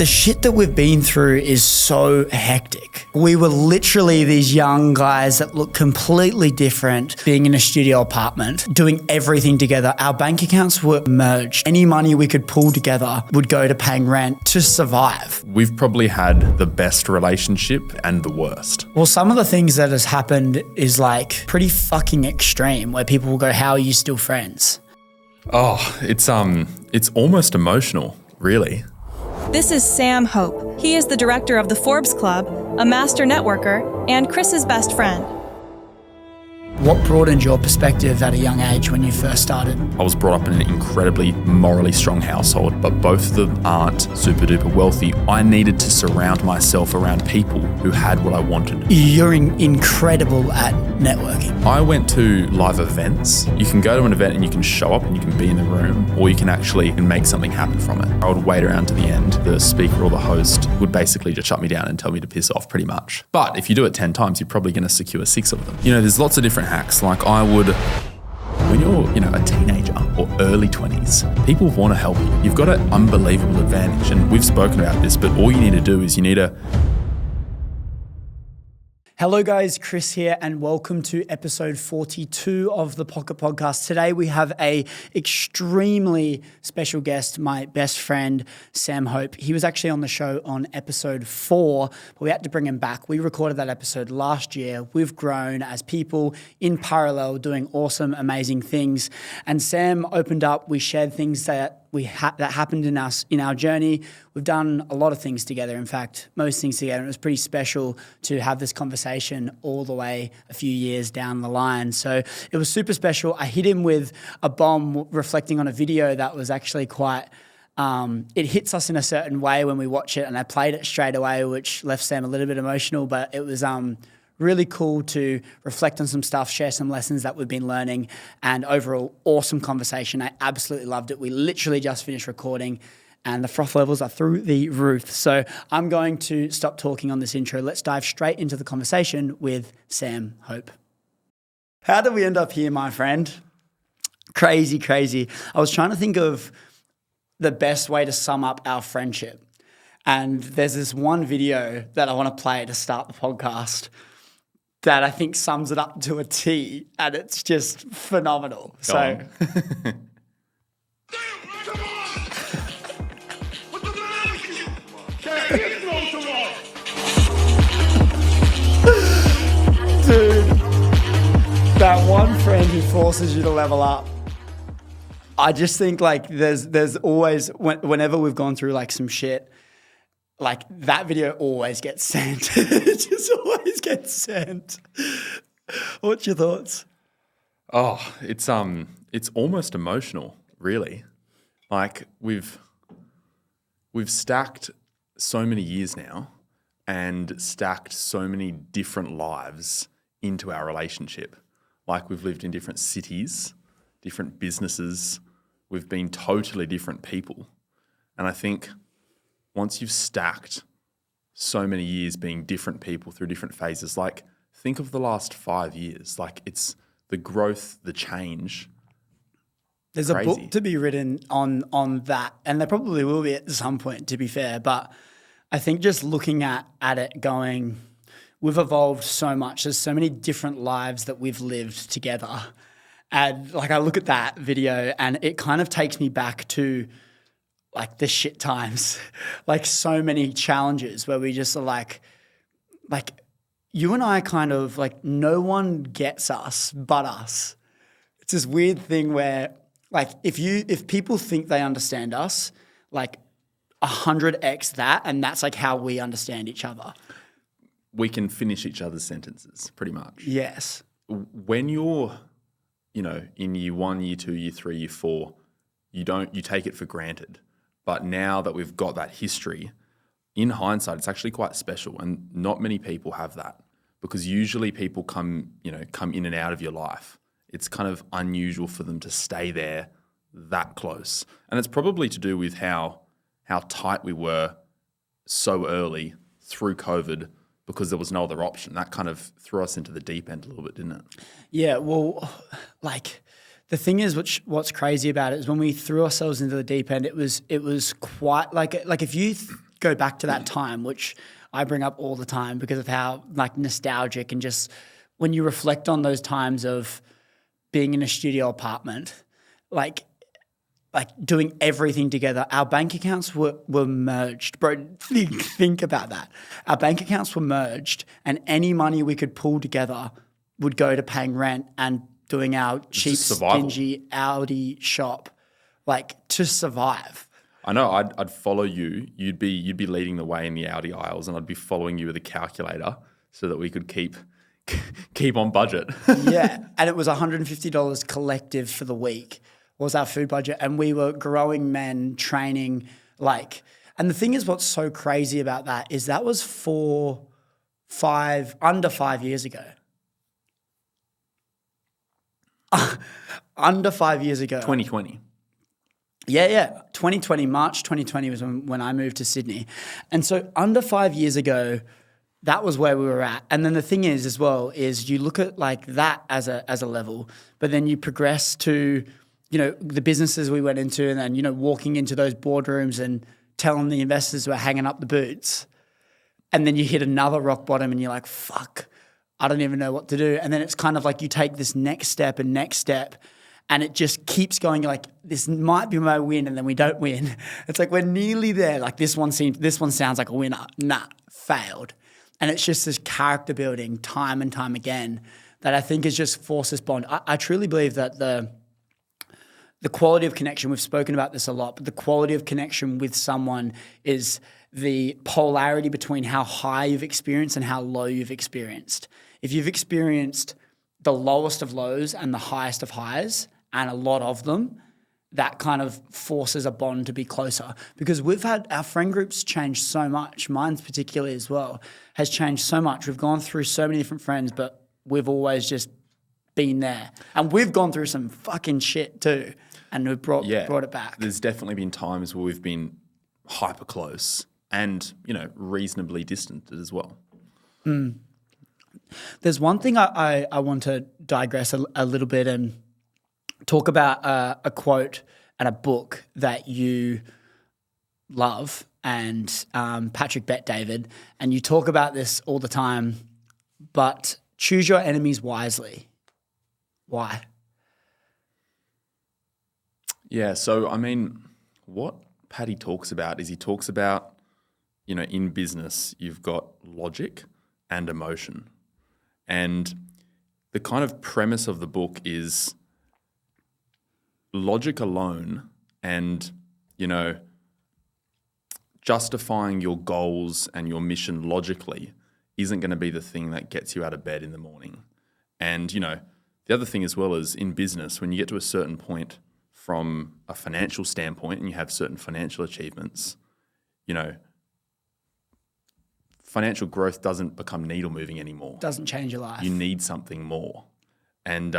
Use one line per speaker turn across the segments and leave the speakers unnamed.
The shit that we've been through is so hectic. We were literally these young guys that look completely different, being in a studio apartment, doing everything together. Our bank accounts were merged. Any money we could pull together would go to paying rent to survive.
We've probably had the best relationship and the worst.
Well, some of the things that has happened is like pretty fucking extreme, where people will go, "How are you still friends?"
Oh, it's almost emotional, really.
This is Sam Hope. He is the director of the Forbes Club, a master networker, and Chris's best friend.
What broadened your perspective at a young age when you first started?
I was brought up in an incredibly morally strong household, but both of them aren't super duper wealthy. I needed to surround myself around people who had what I wanted.
You're incredible at networking.
I went to live events. You can go to an event and you can show up and you can be in the room, or you can actually make something happen from it. I would wait around to the end. The speaker or the host would basally just shut me down and tell me to piss off pretty much. But if you do it 10 times, you're probably going to secure 6 of them. You know, there's lots of different hacks. Like I would, when you're, a teenager or early 20s, people want to help you. You've got an unbelievable advantage, and we've spoken about this, but all you need to do is you need to...
Hello guys, Chris here, and welcome to episode 42 of the Pocket Podcast. Today we have a extremely special guest, my best friend, Sam Hope. He was actually on the show on episode 4, but we had to bring him back. We recorded that episode last year. We've grown as people in parallel, doing awesome, amazing things. And Sam opened up, we shared things that that happened in us in our journey. We've done a lot of things together. In fact, most things together. And it was pretty special to have this conversation all the way a few years down the line. So it was super special. I hit him with a bomb reflecting on a video that was actually quite, it hits us in a certain way when we watch it. And I played it straight away, which left Sam a little bit emotional, but it was, really cool to reflect on some stuff, share some lessons that we've been learning, and overall awesome conversation. I absolutely loved it. We literally just finished recording and the froth levels are through the roof. So I'm going to stop talking on this intro. Let's dive straight into the conversation with Sam Hope. How did we end up here, my friend? Crazy, crazy. I was trying to think of the best way to sum up our friendship. And there's this one video that I want to play to start the podcast that I think sums it up to a T, and it's just phenomenal.
Go on.
Dude, that one friend who forces you to level up. I just think like there's always, whenever we've gone through like some shit, like that video always gets sent. It just always gets sent. What's your thoughts?
Oh, it's almost emotional, really. Like we've stacked so many years now and stacked so many different lives into our relationship. Like we've lived in different cities, different businesses. We've been totally different people. And I think once you've stacked so many years being different people through different phases, like think of the last 5 years, like it's the growth, the change.
There's
crazy.
A book to be written on that, and there probably will be at some point, to be fair, but I think just looking at it going, we've evolved so much. There's so many different lives that we've lived together. And like I look at that video and it kind of takes me back to like the shit times, like so many challenges where we just are like you and I kind of like no one gets us but us. It's this weird thing where like if people think they understand us, like 100x that, and that's like how we understand each other.
We can finish each other's sentences pretty much.
Yes.
When you're, in year 1, year 2, year 3, year 4, you take it for granted. But now that we've got that history, in hindsight, it's actually quite special, and not many people have that because usually people come in and out of your life. It's kind of unusual for them to stay there that close, and it's probably to do with how tight we were so early through COVID because there was no other option. That kind of threw us into the deep end a little bit, didn't it?
Yeah. Well, like. The thing is, what's crazy about it is when we threw ourselves into the deep end, it was quite like if you go back to that time, which I bring up all the time because of how like nostalgic and just when you reflect on those times of being in a studio apartment, like doing everything together. Our bank accounts were merged. Bro, think about that. Our bank accounts were merged and any money we could pull together would go to paying rent and doing our cheap, stingy Audi shop, like to survive.
I know. I'd follow you. You'd be leading the way in the Audi aisles, and I'd be following you with a calculator so that we could keep on budget.
Yeah, and it was $150 collective for the week was our food budget, and we were growing men training like. And the thing is, what's so crazy about that is that was under 5 years ago. Under 5 years ago.
2020.
Yeah. 2020, March 2020 was when I moved to Sydney. And so under 5 years ago, that was where we were at. And then the thing is as well is you look at like that as a level, but then you progress to, you know, the businesses we went into and then, you know, walking into those boardrooms and telling the investors we're hanging up the boots. And then you hit another rock bottom and you're like, fuck, I don't even know what to do. And then it's kind of like you take this next step and it just keeps going like, this might be my win and then we don't win. It's like we're nearly there. Like this one sounds like a winner. Nah, failed. And it's just this character building time and time again that I think is just forces bond. I truly believe that the quality of connection, we've spoken about this a lot, but the quality of connection with someone is the polarity between how high you've experienced and how low you've experienced. If you've experienced the lowest of lows and the highest of highs, and a lot of them, that kind of forces a bond to be closer. Because we've had our friend groups change so much, mine's particularly as well, has changed so much. We've gone through so many different friends, but we've always just been there. And we've gone through some fucking shit too, and we've brought it back.
There's definitely been times where we've been hyper close and, you know, reasonably distant as well.
Mm. There's one thing I want to digress a little bit and talk about a quote and a book that you love and Patrick Bet-David, and you talk about this all the time, but choose your enemies wisely. Why?
Yeah, so I mean, what Paddy talks about is he talks about, you know, in business, you've got logic and emotion. And the kind of premise of the book is logic alone and, you know, justifying your goals and your mission logically isn't going to be the thing that gets you out of bed in the morning. And, you know, the other thing as well is in business, when you get to a certain point from a financial standpoint and you have certain financial achievements, you know, financial growth doesn't become needle moving anymore.
Doesn't change your life.
You need something more. And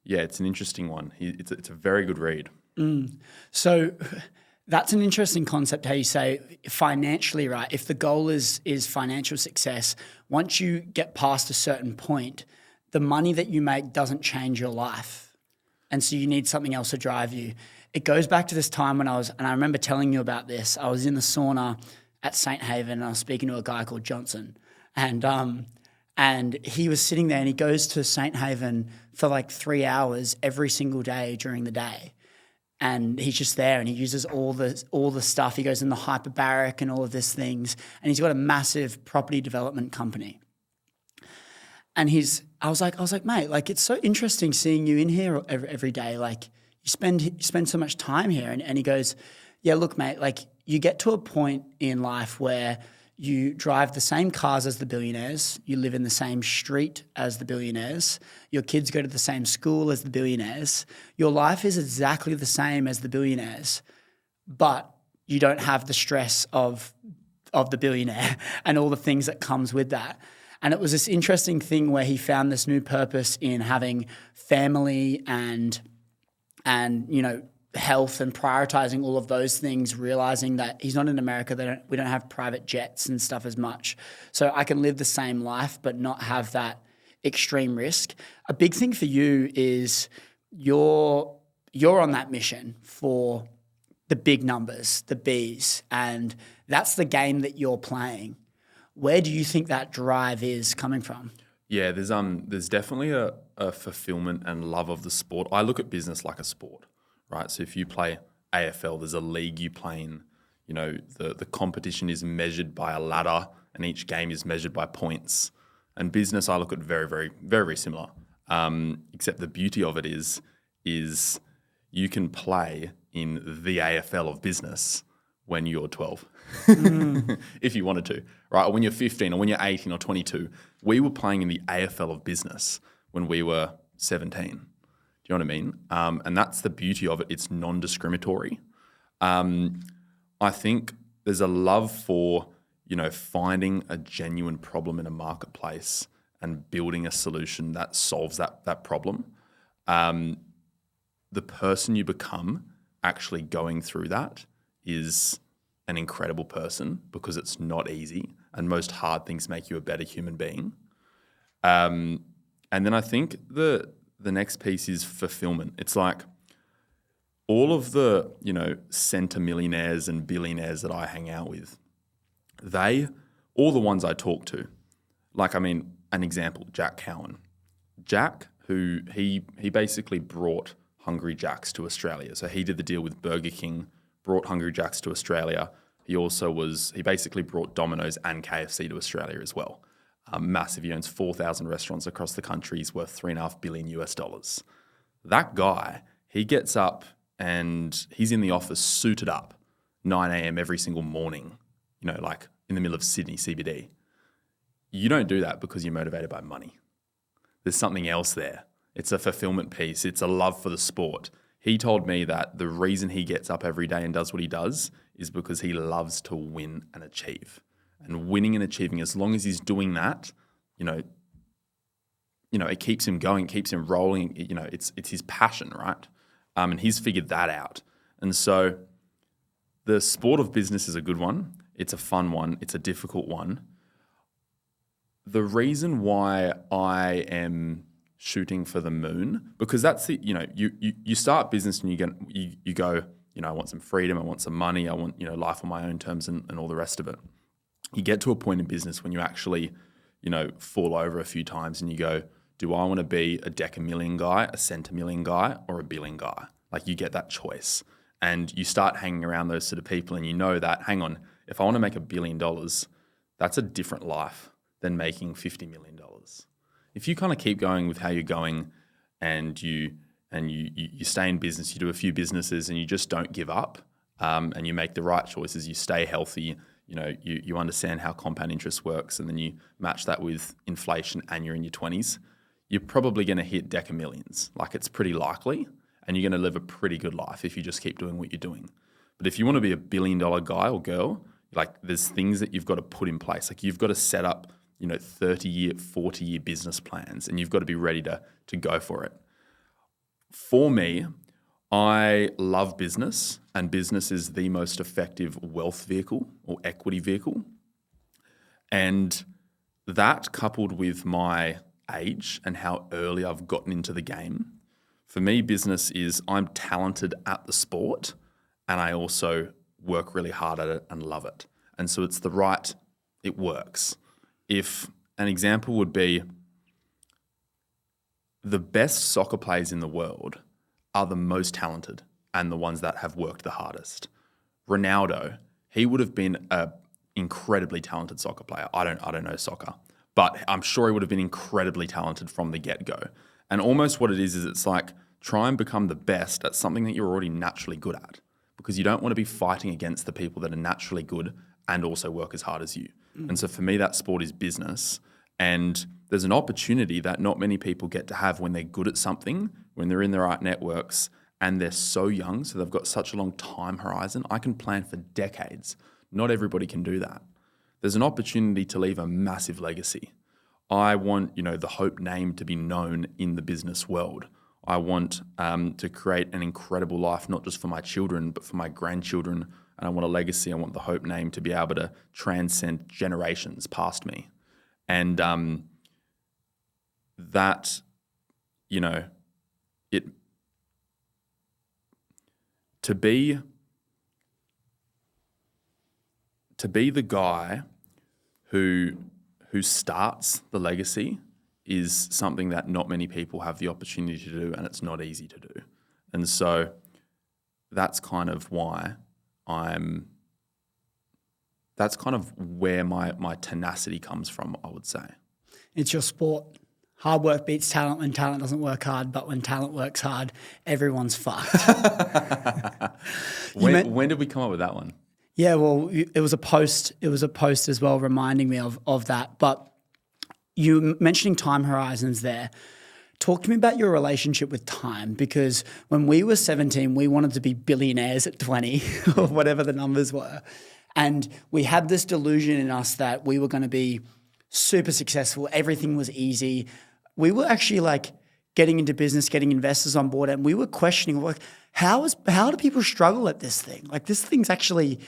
yeah, it's an interesting one. It's a very good read.
So that's an interesting concept, how you say financially, right? If the goal is financial success, once you get past a certain point, the money that you make doesn't change your life. And so you need something else to drive you. It goes back to this time when and I remember telling you about this, I was in the sauna at St. Haven and I was speaking to a guy called Johnson. And he was sitting there and he goes to St. Haven for like 3 hours every single day during the day. And he's just there and he uses all the stuff. He goes in the hyperbaric and all of these things. And he's got a massive property development company. And I was like, mate, like it's so interesting seeing you in here every day. Like you spend so much time here. And he goes, yeah, look, mate, like you get to a point in life where you drive the same cars as the billionaires, you live in the same street as the billionaires, your kids go to the same school as the billionaires, your life is exactly the same as the billionaires, but you don't have the stress of the billionaire and all the things that comes with that. And it was this interesting thing where he found this new purpose in having family and you know, health and prioritizing all of those things, realizing that he's not in America. We don't have private jets and stuff as much. So I can live the same life but not have that extreme risk. A big thing for you is you're on that mission for the big numbers, the Bs, and that's the game that you're playing. Where do you think that drive is coming from?
Yeah, there's definitely a fulfillment and love of the sport. I look at business like a sport, right? So if you play AFL, there's a league you play in. You know, the competition is measured by a ladder, and each game is measured by points. And business, I look at very, very, very, very similar. Except the beauty of it is you can play in the AFL of business when you're 12, if you wanted to, right? Or when you're 15 or when you're 18 or 22. We were playing in the AFL of business when we were 17. Do you know what I mean? And that's the beauty of it. It's non-discriminatory. I think there's a love for, finding a genuine problem in a marketplace and building a solution that solves that problem. The person you become actually going through that is an incredible person, because it's not easy, and most hard things make you a better human being. And then I think the next piece is fulfillment. It's like all of the, centimillionaires and billionaires that I hang out with, all the ones I talk to, an example, Jack Cowan. Jack, who he basically brought Hungry Jack's to Australia. So he did the deal with Burger King, brought Hungry Jack's to Australia. He basically brought Domino's and KFC to Australia as well. Massive. He owns 4,000 restaurants across the country. He's worth $3.5 billion US. That guy, he gets up and he's in the office suited up 9 a.m. every single morning, in the middle of Sydney CBD. You don't do that because you're motivated by money. There's something else there. It's a fulfillment piece. It's a love for the sport. He told me that the reason he gets up every day and does what he does is because he loves to win and achieve. And winning and achieving, as long as he's doing that, it keeps him going, keeps him rolling. It's his passion, right? And he's figured that out. And so the sport of business is a good one. It's a fun one. It's a difficult one. The reason why I am shooting for the moon, because that's the, you start business and you go, I want some freedom, I want some money, I want, life on my own terms and all the rest of it. You get to a point in business when you actually, fall over a few times and you go, do I want to be a decamillion guy, a centimillion guy, or a billion guy? Like, you get that choice. And you start hanging around those sort of people and you know that, hang on, if I want to make $1 billion, that's a different life than making $50 million. If you kind of keep going with how you're going and you stay in business, you do a few businesses and you just don't give up, and you make the right choices, you stay healthy, you understand how compound interest works, and then you match that with inflation and you're in your 20s, you're probably going to hit decamillions. Like, it's pretty likely, and you're going to live a pretty good life if you just keep doing what you're doing. But if you want to be $1 billion guy or girl, there's things that you've got to put in place. Like, you've got to set up 30-year, 40-year business plans, and you've got to be ready to go for it. For me, I love business, and business is the most effective wealth vehicle or equity vehicle. And that, coupled with my age and how early I've gotten into the game, for me, business is I'm talented at the sport and I also work really hard at it and love it. And so it works. If an example would be, the best soccer players in the world are the most talented and the ones that have worked the hardest. Ronaldo, he would have been an incredibly talented soccer player. I don't know soccer, but I'm sure he would have been incredibly talented from the get-go. And almost what it is it's like, try and become the best at something that you're already naturally good at, because you don't want to be fighting against the people that are naturally good and also work as hard as you. And so for me, that sport is business. And there's an opportunity that not many people get to have when they're good at something, when they're in the right networks, and they're so young, so they've got such a long time horizon. I can plan for decades. Not everybody can do that. There's an opportunity to leave a massive legacy. I want, the Hope name to be known in the business world. I want to create an incredible life, not just for my children, but for my grandchildren. And I want a legacy. I want the Hope name to be able to transcend generations past me. And that, to be to be the guy who starts the legacy is something that not many people have the opportunity to do, and it's not easy to do. And so that's kind of why that's kind of where my tenacity comes from, I would say.
It's your sport. Hard work beats talent when talent doesn't work hard, but when talent works hard, everyone's fucked.
When did we come up with that one?
Yeah, well, it was a post. It was a post as well, reminding me of that. But you mentioning time horizons there. Talk to me about your relationship with time, because when we were 17, we wanted to be billionaires at 20 or whatever the numbers were. And we had this delusion in us that we were going to be super successful. Everything was easy. We were actually like getting into business, getting investors on board, and we were questioning, like, how do people struggle at this thing? Like, this thing's actually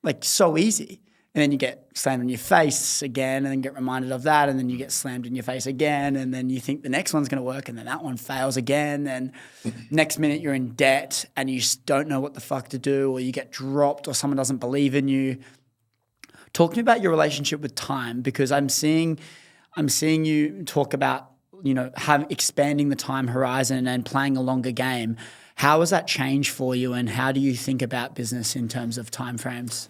like so easy. And then you get slammed in your face again, and then get reminded of that, and then you get slammed in your face again, and then you think the next one's going to work, and then that one fails again, and next minute you're in debt and you just don't know what the fuck to do, or you get dropped, or someone doesn't believe in you. Talk to me about your relationship with time, because I'm seeing you talk about, you know, expanding the time horizon and playing a longer game. How has that changed for you, and how do you think about business in terms of timeframes?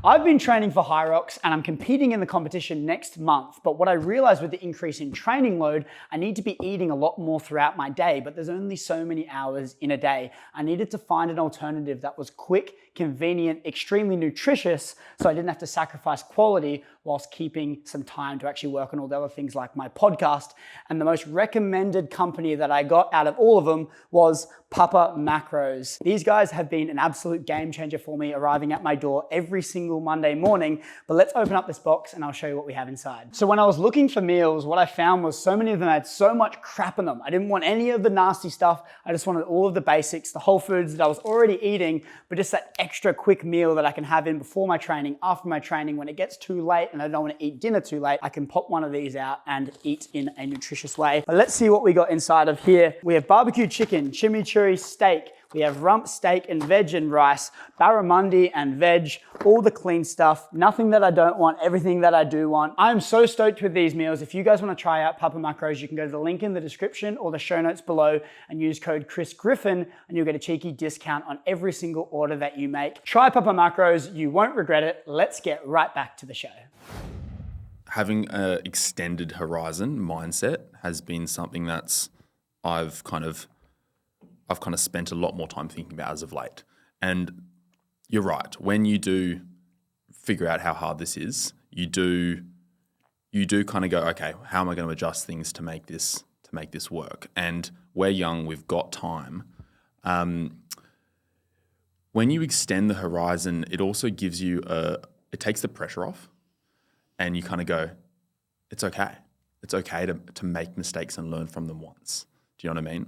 I've been training for Hyrox and I'm competing in the competition next month, but what I realized with the increase in training load, I need to be eating a lot more throughout my day, but there's only so many hours in a day. I needed to find an alternative that was quick, convenient, extremely nutritious, so I didn't have to sacrifice quality whilst keeping some time to actually work on all the other things like my podcast. And the most recommended company that I got out of all of them was Papa Macros. These guys have been an absolute game changer for me, arriving at my door every single Monday morning. But let's open up this box and I'll show you what we have inside. So when I was looking for meals, what I found was so many of them had so much crap in them. I didn't want any of the nasty stuff. I just wanted all of the basics, the whole foods that I was already eating, but just that extra quick meal that I can have in before my training, after my training. When it gets too late and I don't want to eat dinner too late, I can pop one of these out and eat in a nutritious way. But let's see what we got inside of here. We have barbecue chicken, chimichurri steak, we have rump steak and veg and rice, barramundi and veg, all the clean stuff, nothing that I don't want, everything that I do want. I'm so stoked with these meals. If you guys want to try out Papa Macros, you can go to the link in the description or the show notes below and use code Chris Griffin and you'll get a cheeky discount on every single order that you make. Try Papa Macros, you won't regret it. Let's get right back to the show.
Having an extended horizon mindset has been something that's I've kind of spent a lot more time thinking about as of late. And you're right. When you do figure out how hard this is, you do kind of go, okay, how am I going to adjust things to make this work? And we're young, we've got time. When you extend the horizon, it also gives you it takes the pressure off, and you kind of go, it's okay. It's okay to make mistakes and learn from them once. Do you know what I mean?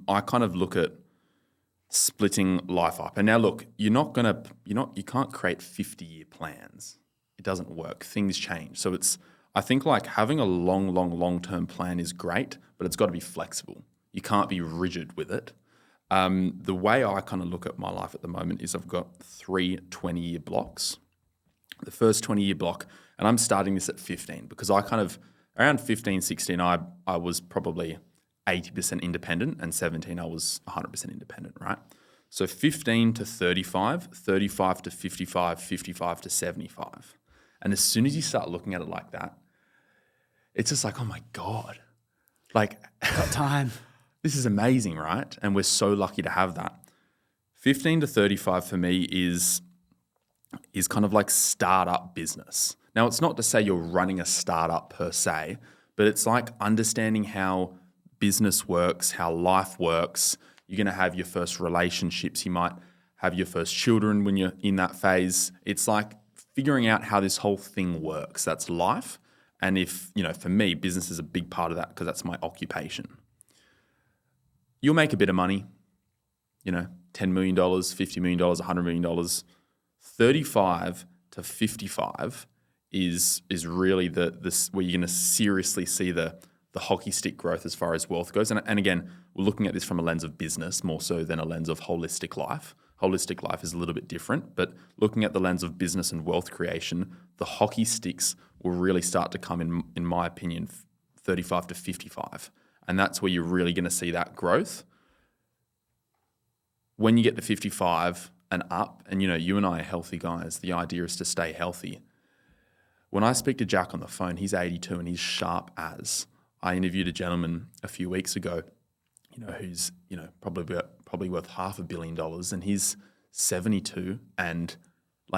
I kind of look at splitting life up. And now look, you can't create 50-year plans. It doesn't work. Things change. So I think like having a long-term plan is great, but it's got to be flexible. You can't be rigid with it. The way I kind of look at my life at the moment is I've got 3 20-year blocks. The first 20-year block, and I'm starting this at 15 because I kind of, around 15, 16, I was probably 80% independent, and 17, I was 100% independent, right? So 15 to 35, 35 to 55, 55 to 75. And as soon as you start looking at it like that, it's just like, oh my God, like
got time.
This is amazing, right? And we're so lucky to have that. 15 to 35 for me is kind of like startup business. Now, it's not to say you're running a startup per se, but it's like understanding how business works, how life works. You're going to have your first relationships. You might have your first children when you're in that phase. It's like figuring out how this whole thing works. That's life. And for me, business is a big part of that because that's my occupation. You'll make a bit of money, $10 million, $50 million, $100 million. 35 to 55 is really this where you're going to seriously see the hockey stick growth as far as wealth goes. And again, we're looking at this from a lens of business more so than a lens of holistic life. holistic life is a little bit different. But looking at the lens of business and wealth creation, the hockey sticks will really start to come in my opinion, 35 to 55. And that's where you're really going to see that growth. When you get to 55 and up, and you and I are healthy guys, the idea is to stay healthy. When I speak to Jack on the phone, he's 82 and he's sharp as. I interviewed a gentleman a few weeks ago, who's, probably worth $500 million, and he's 72 and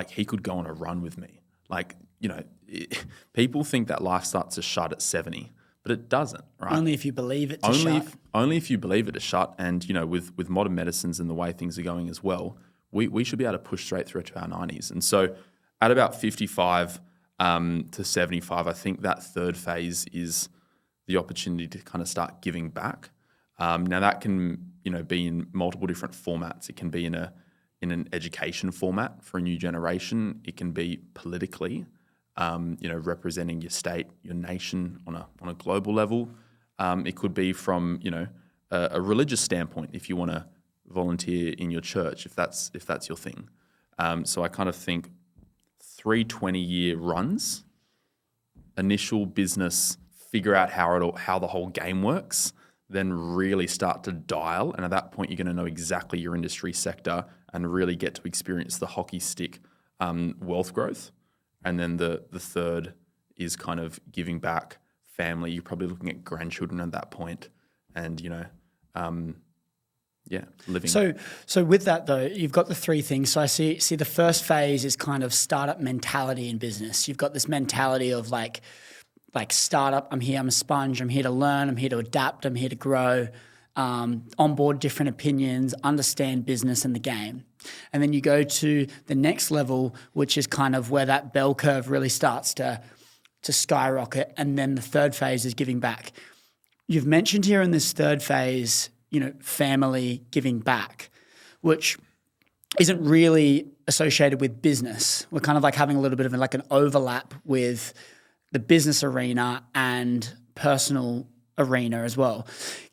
he could go on a run with me. People think that life starts to shut at 70, but it doesn't, right?
Only if you believe it to shut.
Only if you believe it to shut. And, with modern medicines and the way things are going as well, we should be able to push straight through to our 90s. And so at about 55 to 75, I think that third phase is the opportunity to kind of start giving back. Now that can, be in multiple different formats. It can be in an education format for a new generation. It can be politically, representing your state, your nation on a global level. It could be from, a religious standpoint if you want to volunteer in your church, if that's your thing. So I kind of think 3 20-year runs, initial business, figure out how the whole game works, then really start to dial. And at that point, you're going to know exactly your industry sector and really get to experience the hockey stick wealth growth. And then the third is kind of giving back, family. You're probably looking at grandchildren at that point, and living.
So with that though, you've got the three things. So I see the first phase is kind of startup mentality in business. You've got this mentality of like startup. I'm here. I'm a sponge. I'm here to learn. I'm here to adapt. I'm here to grow. Onboard different opinions, understand business and the game. And then you go to the next level, which is kind of where that bell curve really starts to skyrocket. And then the third phase is giving back. You've mentioned here in this third phase, family giving back, which isn't really associated with business. We're kind of like having a little bit of an overlap with the business arena and personal arena as well.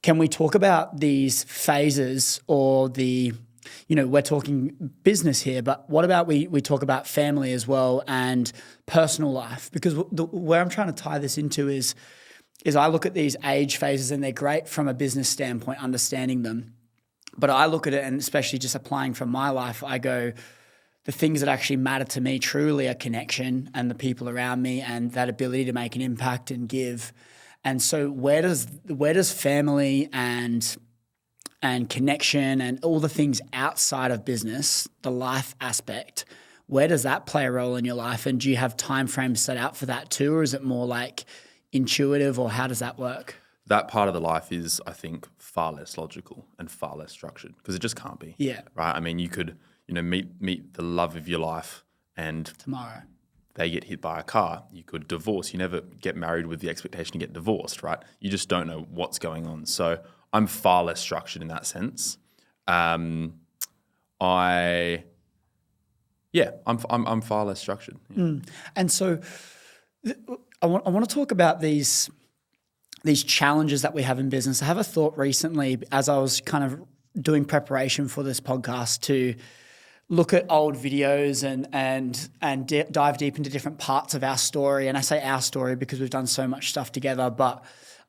Can we talk about these phases, or we're talking business here, but what about we talk about family as well and personal life? Because where I'm trying to tie this into is I look at these age phases and they're great from a business standpoint, understanding them. But I look at it, and especially just applying from my life, I go, the things that actually matter to me truly are connection and the people around me and that ability to make an impact and give. And so where does family and connection and all the things outside of business, the life aspect, where does that play a role in your life? And do you have time frames set out for that too, or is it more like intuitive, or how does that work?
That part of the life is, I think, far less logical and far less structured, because it just can't be.
Yeah.
Right? I mean, you could, meet the love of your life and
tomorrow
they get hit by a car. You could divorce. You never get married with the expectation to get divorced, right? You just don't know what's going on. So I'm far less structured in that sense. I'm far less structured. Yeah.
And so I want to talk about these challenges that we have in business. I have a thought recently as I was kind of doing preparation for this podcast to look at old videos and dive deep into different parts of our story. And I say our story because we've done so much stuff together, but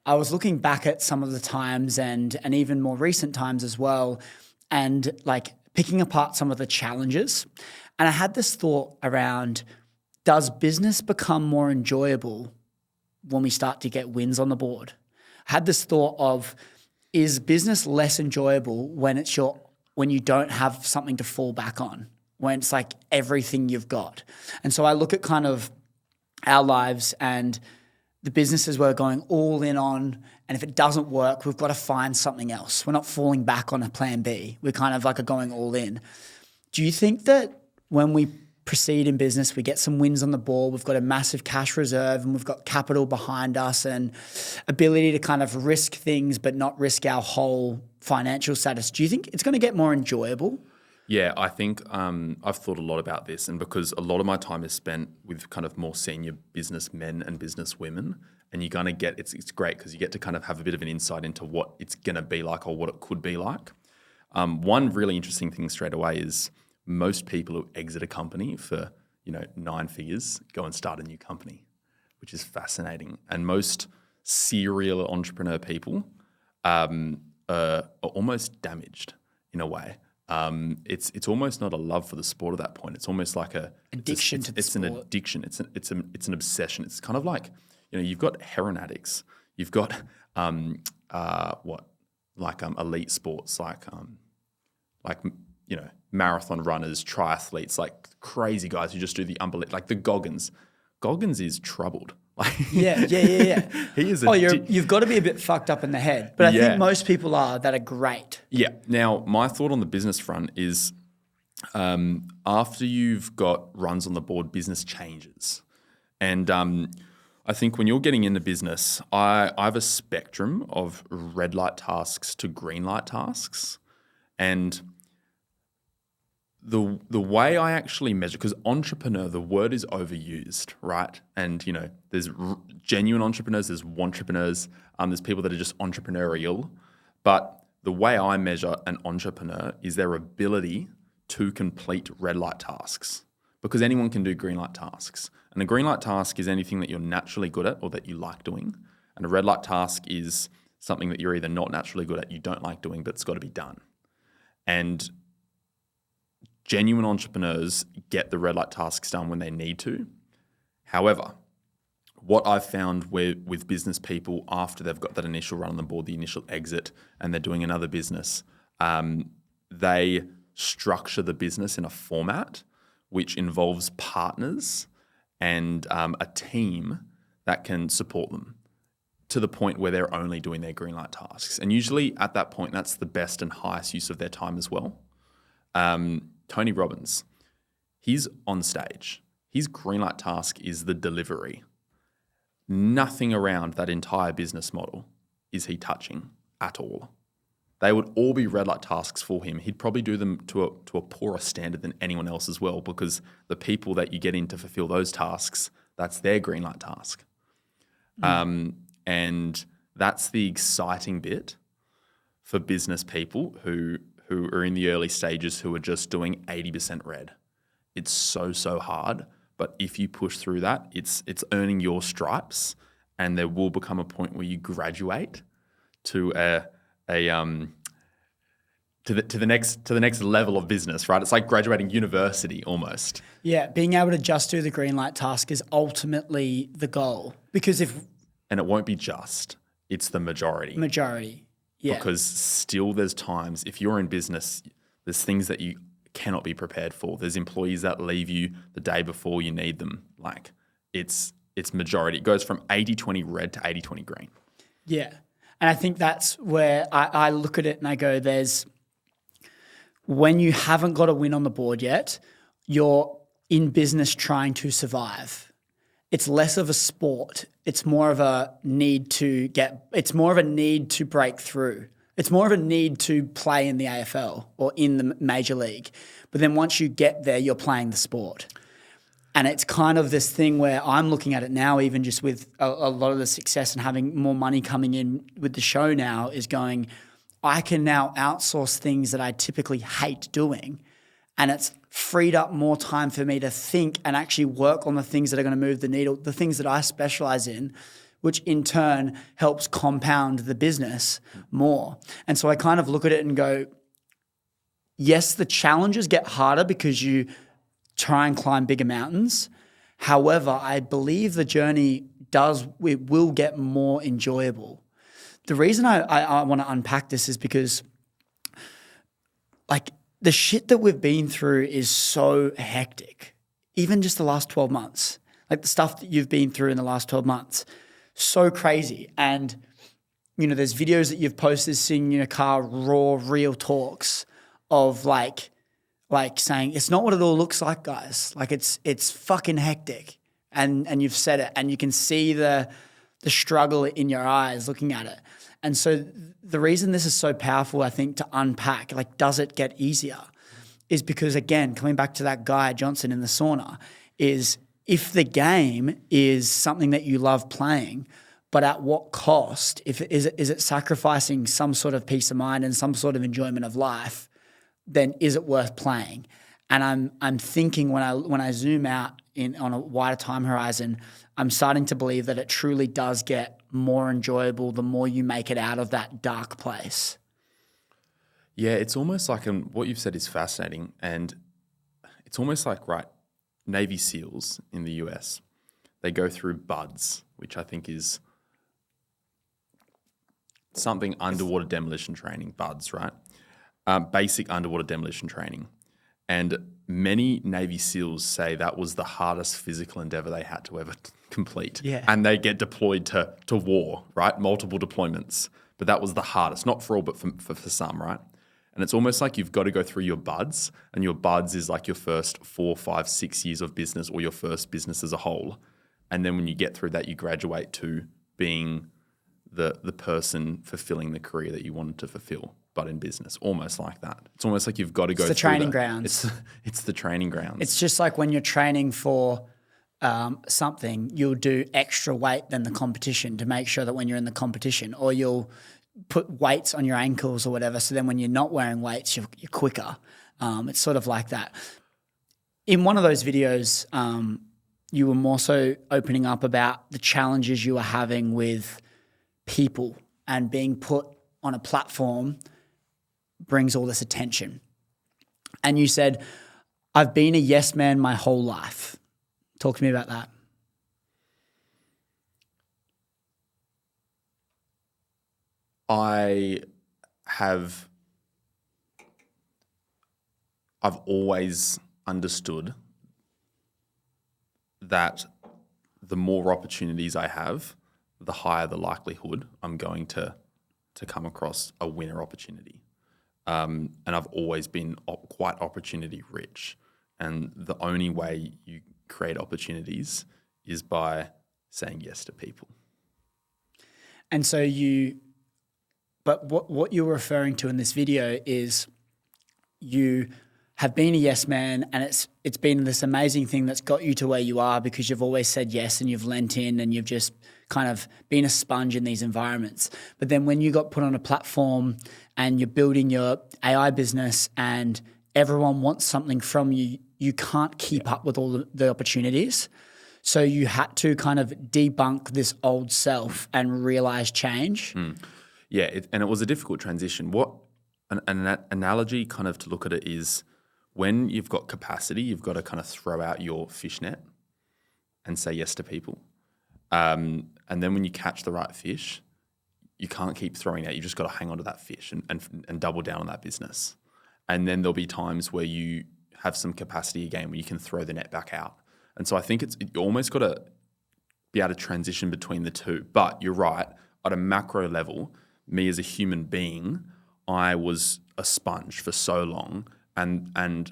I was looking back at some of the times and even more recent times as well, and picking apart some of the challenges. And I had this thought around, does business become more enjoyable when we start to get wins on the board? I had this thought of, is business less enjoyable when you don't have something to fall back on, when it's like everything you've got? And so I look at kind of our lives and the businesses we're going all in on, and if it doesn't work, we've got to find something else. We're not falling back on a plan B. We're kind of are going all in. Do you think that when we proceed in business, we get some wins on the board, we've got a massive cash reserve and we've got capital behind us and ability to kind of risk things but not risk our whole financial status, do you think it's going to get more enjoyable?
Yeah, I think I've thought a lot about this, and because a lot of my time is spent with kind of more senior businessmen and business women, and you're going to get, it's great because you get to kind of have a bit of an insight into what it's going to be like or what it could be like. One really interesting thing straight away is most people who exit a company for 9 figures go and start a new company, which is fascinating. And most serial entrepreneur people are almost damaged in a way. It's almost not a love for the sport at that point. It's almost like
addiction to the sport.
It's an addiction. It's an obsession. It's kind of like you've got heroin addicts. You've got elite sports like marathon runners, triathletes, like crazy guys who just do the unbelievable, like the Goggins. Goggins is troubled.
Yeah.
He is.
You've got to be a bit fucked up in the head, but I think most people are that are great.
Yeah. Now, my thought on the business front is, after you've got runs on the board, business changes, and I think when you're getting into business, I have a spectrum of red light tasks to green light tasks, and the way I actually measure, because entrepreneur, the word is overused, right? And there's genuine entrepreneurs, there's wantrepreneurs, there's people that are just entrepreneurial. But the way I measure an entrepreneur is their ability to complete red light tasks, because anyone can do green light tasks. And a green light task is anything that you're naturally good at or that you like doing. And a red light task is something that you're either not naturally good at, you don't like doing, but it's got to be done. And genuine entrepreneurs get the red light tasks done when they need to. However, what I've found with business people after they've got that initial run on the board, the initial exit, and they're doing another business, they structure the business in a format which involves partners and a team that can support them to the point where they're only doing their green light tasks. And usually at that point, that's the best and highest use of their time as well. Tony Robbins, he's on stage. His green light task is the delivery. Nothing around that entire business model is he touching at all. They would all be red light tasks for him. He'd probably do them to a poorer standard than anyone else as well, because the people that you get in to fulfill those tasks, that's their green light task. And that's the exciting bit for business people who are in the early stages, who are just doing 80% red. It's so hard, but if you push through that, it's earning your stripes, and there will become a point where you graduate to the next level of business, right? It's like graduating university almost.
Yeah, being able to just do the green light task is ultimately the goal, because
and it won't be just, it's the majority. Yeah. Because still there's times, if you're in business, there's things that you cannot be prepared for. There's employees that leave you the day before you need them. Like it's majority. It goes from 80-20 red to 80-20 green.
Yeah. And I think that's where I look at it and I go, when you haven't got a win on the board yet, you're in business trying to survive. It's less of a sport. It's more of a need to break through. It's more of a need to play in the AFL or in the major league. But then once you get there, you're playing the sport. And it's kind of this thing where I'm looking at it now, even just with a lot of the success and having more money coming in with the show now, is going, I can now outsource things that I typically hate doing. And it's freed up more time for me to think and actually work on the things that are going to move the needle, the things that I specialize in, which in turn helps compound the business more. And so I kind of look at it and go, yes, the challenges get harder because you try and climb bigger mountains. However, I believe the journey will get more enjoyable. The reason I want to unpack this is because, like, the shit that we've been through is so hectic. Even just the last 12 months, like the stuff that you've been through in the last 12 months, so crazy. And, there's videos that you've posted sitting in a car, raw, real talks of like saying, it's not what it all looks like, guys. Like it's fucking hectic. And you've said it, and you can see the struggle in your eyes looking at it. And so the reason this is so powerful, I think, to unpack, like, does it get easier, is because, again, coming back to that guy, Johnson, in the sauna, is if the game is something that you love playing, but at what cost? Is it sacrificing some sort of peace of mind and some sort of enjoyment of life? Then is it worth playing? And I'm thinking when I zoom out on a wider time horizon, I'm starting to believe that it truly does get more enjoyable the more you make it out of that dark place.
Yeah, it's almost like what you've said is fascinating, and it's almost like, right, Navy SEALs in the US, they go through BUDS, which I think is something underwater demolition training, BUDS, right? Basic underwater demolition training. And many Navy SEALs say that was the hardest physical endeavor they had to ever complete.
Yeah.
And they get deployed to war, right? Multiple deployments. But that was the hardest, not for all, but for some, right? And it's almost like you've got to go through your BUDS, and your BUDS is like your first 4, 5, 6 years of business, or your first business as a whole. And then when you get through that, you graduate to being the person fulfilling the career that you wanted to fulfill, but in business, almost like that. It's almost like you've got to go through
the training grounds.
It's the training grounds.
It's just like when you're training for something, you'll do extra weight than the competition to make sure that when you're in the competition, or you'll put weights on your ankles or whatever, so then when you're not wearing weights, you're quicker. It's sort of like that. In one of those videos, you were more so opening up about the challenges you were having with people, and being put on a platform brings all this attention. And you said, I've been a yes man my whole life. Talk to me about that.
I've always understood that the more opportunities I have, the higher the likelihood I'm going to come across a winner opportunity. And I've always been quite opportunity rich. And the only way you create opportunities is by saying yes to people.
And so but what you're referring to in this video is you have been a yes man, and it's been this amazing thing that's got you to where you are because you've always said yes, and you've lent in, and you've just kind of been a sponge in these environments. But then when you got put on a platform and you're building your AI business and everyone wants something from you, you can't keep up with all the opportunities. So you had to kind of debunk this old self and realize change.
Yeah, and it was a difficult transition. What an analogy kind of to look at it is, when you've got capacity, you've got to kind of throw out your fishnet and say yes to people. And then when you catch the right fish, you can't keep throwing out. You just got to hang on to that fish and double down on that business. And then there'll be times where you have some capacity again where you can throw the net back out. And so I think you almost got to be able to transition between the two. But you're right, at a macro level, me as a human being, I was a sponge for so long, and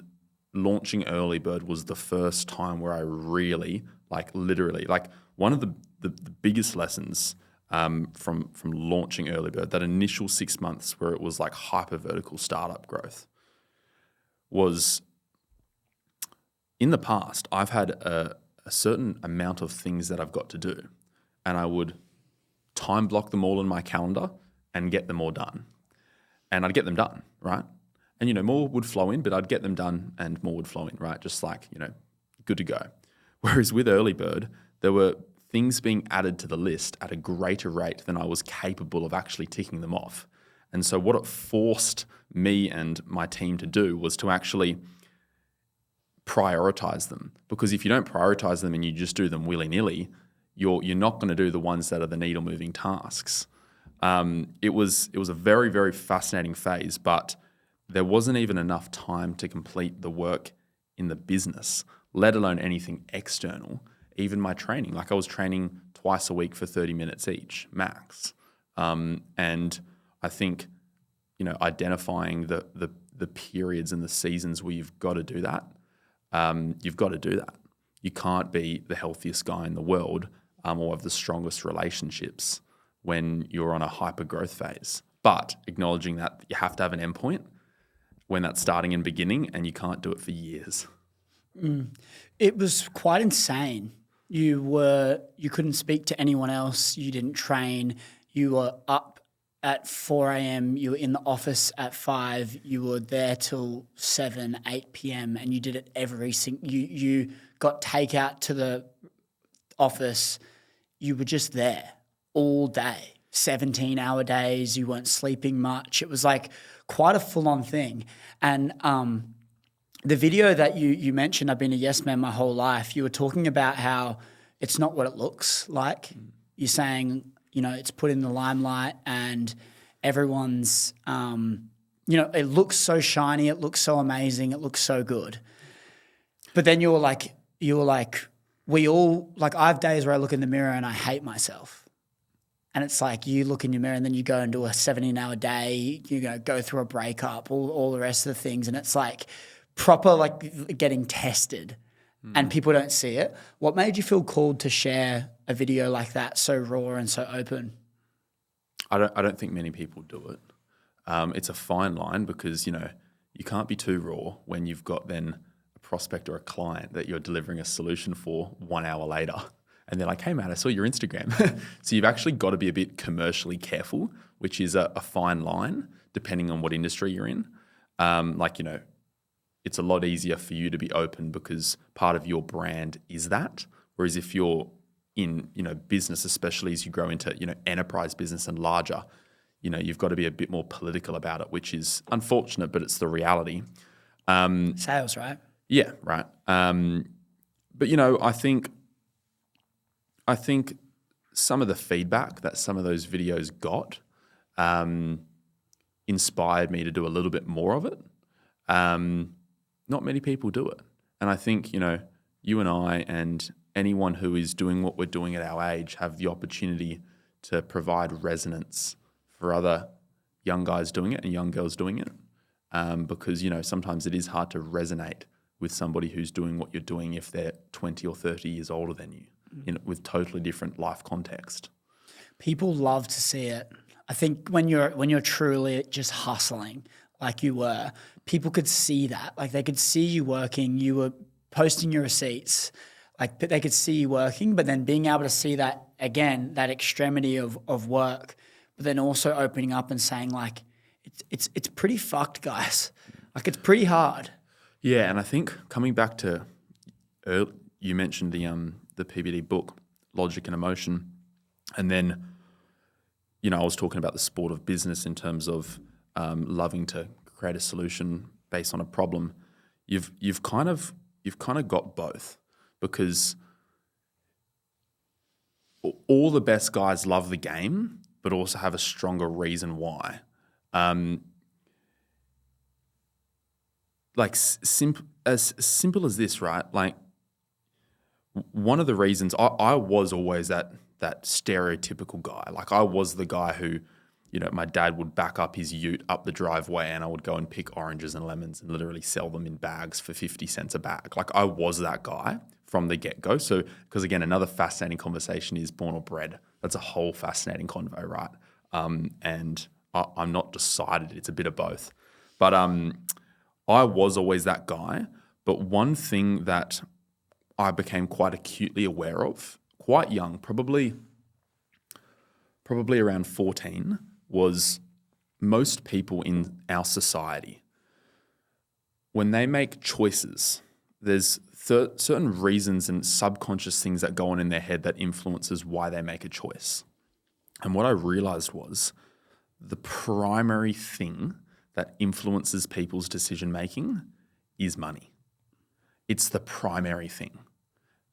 launching Early Bird was the first time where I really, literally, one of the biggest lessons from launching Early Bird, that initial 6 months where it was like hyper vertical startup growth, was in the past I've had a certain amount of things that I've got to do, and I would time block them all in my calendar and get them all done. And I'd get them done, right? And, more would flow in, but I'd get them done and more would flow in, right? Just good to go. Whereas with Early Bird, there were things being added to the list at a greater rate than I was capable of actually ticking them off. And so what it forced me and my team to do was to actually prioritize them. Because if you don't prioritize them and you just do them willy-nilly, you're not going to do the ones that are the needle-moving tasks. It was a very, very fascinating phase, but there wasn't even enough time to complete the work in the business, let alone anything external. Even my training, I was training twice a week for 30 minutes each, max. And I think, identifying the periods and the seasons where you've got to do that, you've got to do that. You can't be the healthiest guy in the world or have the strongest relationships when you're on a hyper growth phase. But acknowledging that you have to have an endpoint when that's starting and beginning, and you can't do it for years.
It was quite insane You couldn't speak to anyone else. You didn't train. You were up at 4 a.m. You were in the office at 5. You were there till 7, 8 p.m. and you did it you got takeout to the office. You were just there all day, 17-hour days. You weren't sleeping much. It was like quite a full-on thing. And the video that you mentioned, I've been a yes man my whole life. You were talking about how it's not what it looks like. You're saying, it's put in the limelight and everyone's, it looks so shiny. It looks so amazing. It looks so good. But then you were like, I have days where I look in the mirror and I hate myself. And it's like you look in your mirror and then you go and do a 17-hour day, go through a breakup, all the rest of the things. And it's like proper getting tested and people don't see it. What made you feel called to share a video like that so raw and so open?
I don't think many people do it. It's a fine line because, you can't be too raw when you've got then a prospect or a client that you're delivering a solution for 1 hour later. And they're like, hey, man, I saw your Instagram. So you've actually got to be a bit commercially careful, which is a fine line depending on what industry you're in. It's a lot easier for you to be open because part of your brand is that. Whereas if you're in, business, especially as you grow into, enterprise business and larger, you've got to be a bit more political about it, which is unfortunate, but it's the reality.
Sales, right?
Yeah, right. But, I think some of the feedback that some of those videos got inspired me to do a little bit more of it. Not many people do it. And I think, you and I and anyone who is doing what we're doing at our age have the opportunity to provide resonance for other young guys doing it and young girls doing it. Because, sometimes it is hard to resonate with somebody who's doing what you're doing if they're 20 or 30 years older than you, with totally different life context.
People love to see it. I think when you're truly just hustling like you were, people could see that. Like they could see you working, you were posting your receipts, but they could see you working, but then being able to see that again, that extremity of work, but then also opening up and saying it's pretty fucked, guys. It's pretty hard.
Yeah, and I think coming back to you mentioned the PBD book, Logic and Emotion, and then I was talking about the sport of business in terms of loving to create a solution based on a problem. You've kind of got both, because all the best guys love the game, but also have a stronger reason why. As simple as this, right? One of the reasons I was always that stereotypical guy. I was the guy who, my dad would back up his ute up the driveway and I would go and pick oranges and lemons and literally sell them in bags for 50 cents a bag. I was that guy from the get-go. So, because again, another fascinating conversation is born or bred. That's a whole fascinating convo, right? And I'm not decided. It's a bit of both. But I was always that guy. But one thing that I became quite acutely aware of, quite young, probably around 14, was most people in our society, when they make choices, there's certain reasons and subconscious things that go on in their head that influences why they make a choice. And what I realized was the primary thing that influences people's decision-making is money. It's the primary thing.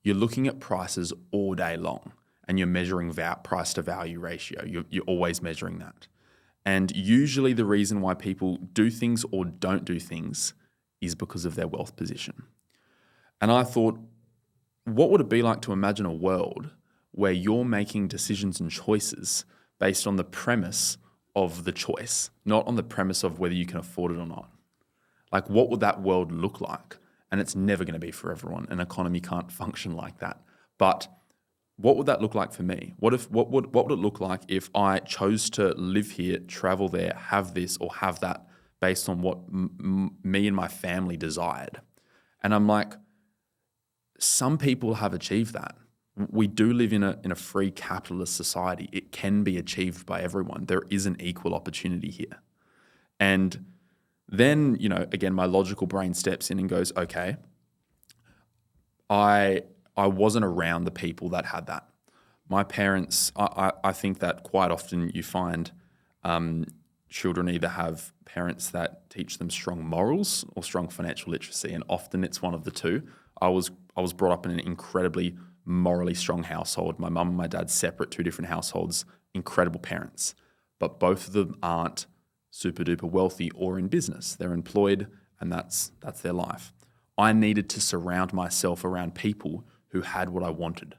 You're looking at prices all day long and you're measuring price to value ratio. You're always measuring that. And usually the reason why people do things or don't do things is because of their wealth position. And I thought, what would it be like to imagine a world where you're making decisions and choices based on the premise of the choice, not on the premise of whether you can afford it or not? What would that world look like? And it's never going to be for everyone. An economy can't function like that. But what would that look like for me? What would it look like if I chose to live here, travel there, have this or have that based on what me and my family desired? And I'm like, some people have achieved that. we do live in a free capitalist society. It can be achieved by everyone. There is an equal opportunity here. And then, again, my logical brain steps in and goes, okay, I wasn't around the people that had that. My parents, I think that quite often you find children either have parents that teach them strong morals or strong financial literacy, and often it's one of the two. I was brought up in an incredibly morally strong household. My mum and my dad separate, two different households, incredible parents. But both of them aren't super duper wealthy or in business. They're employed, and that's their life. I needed to surround myself around people who had what I wanted.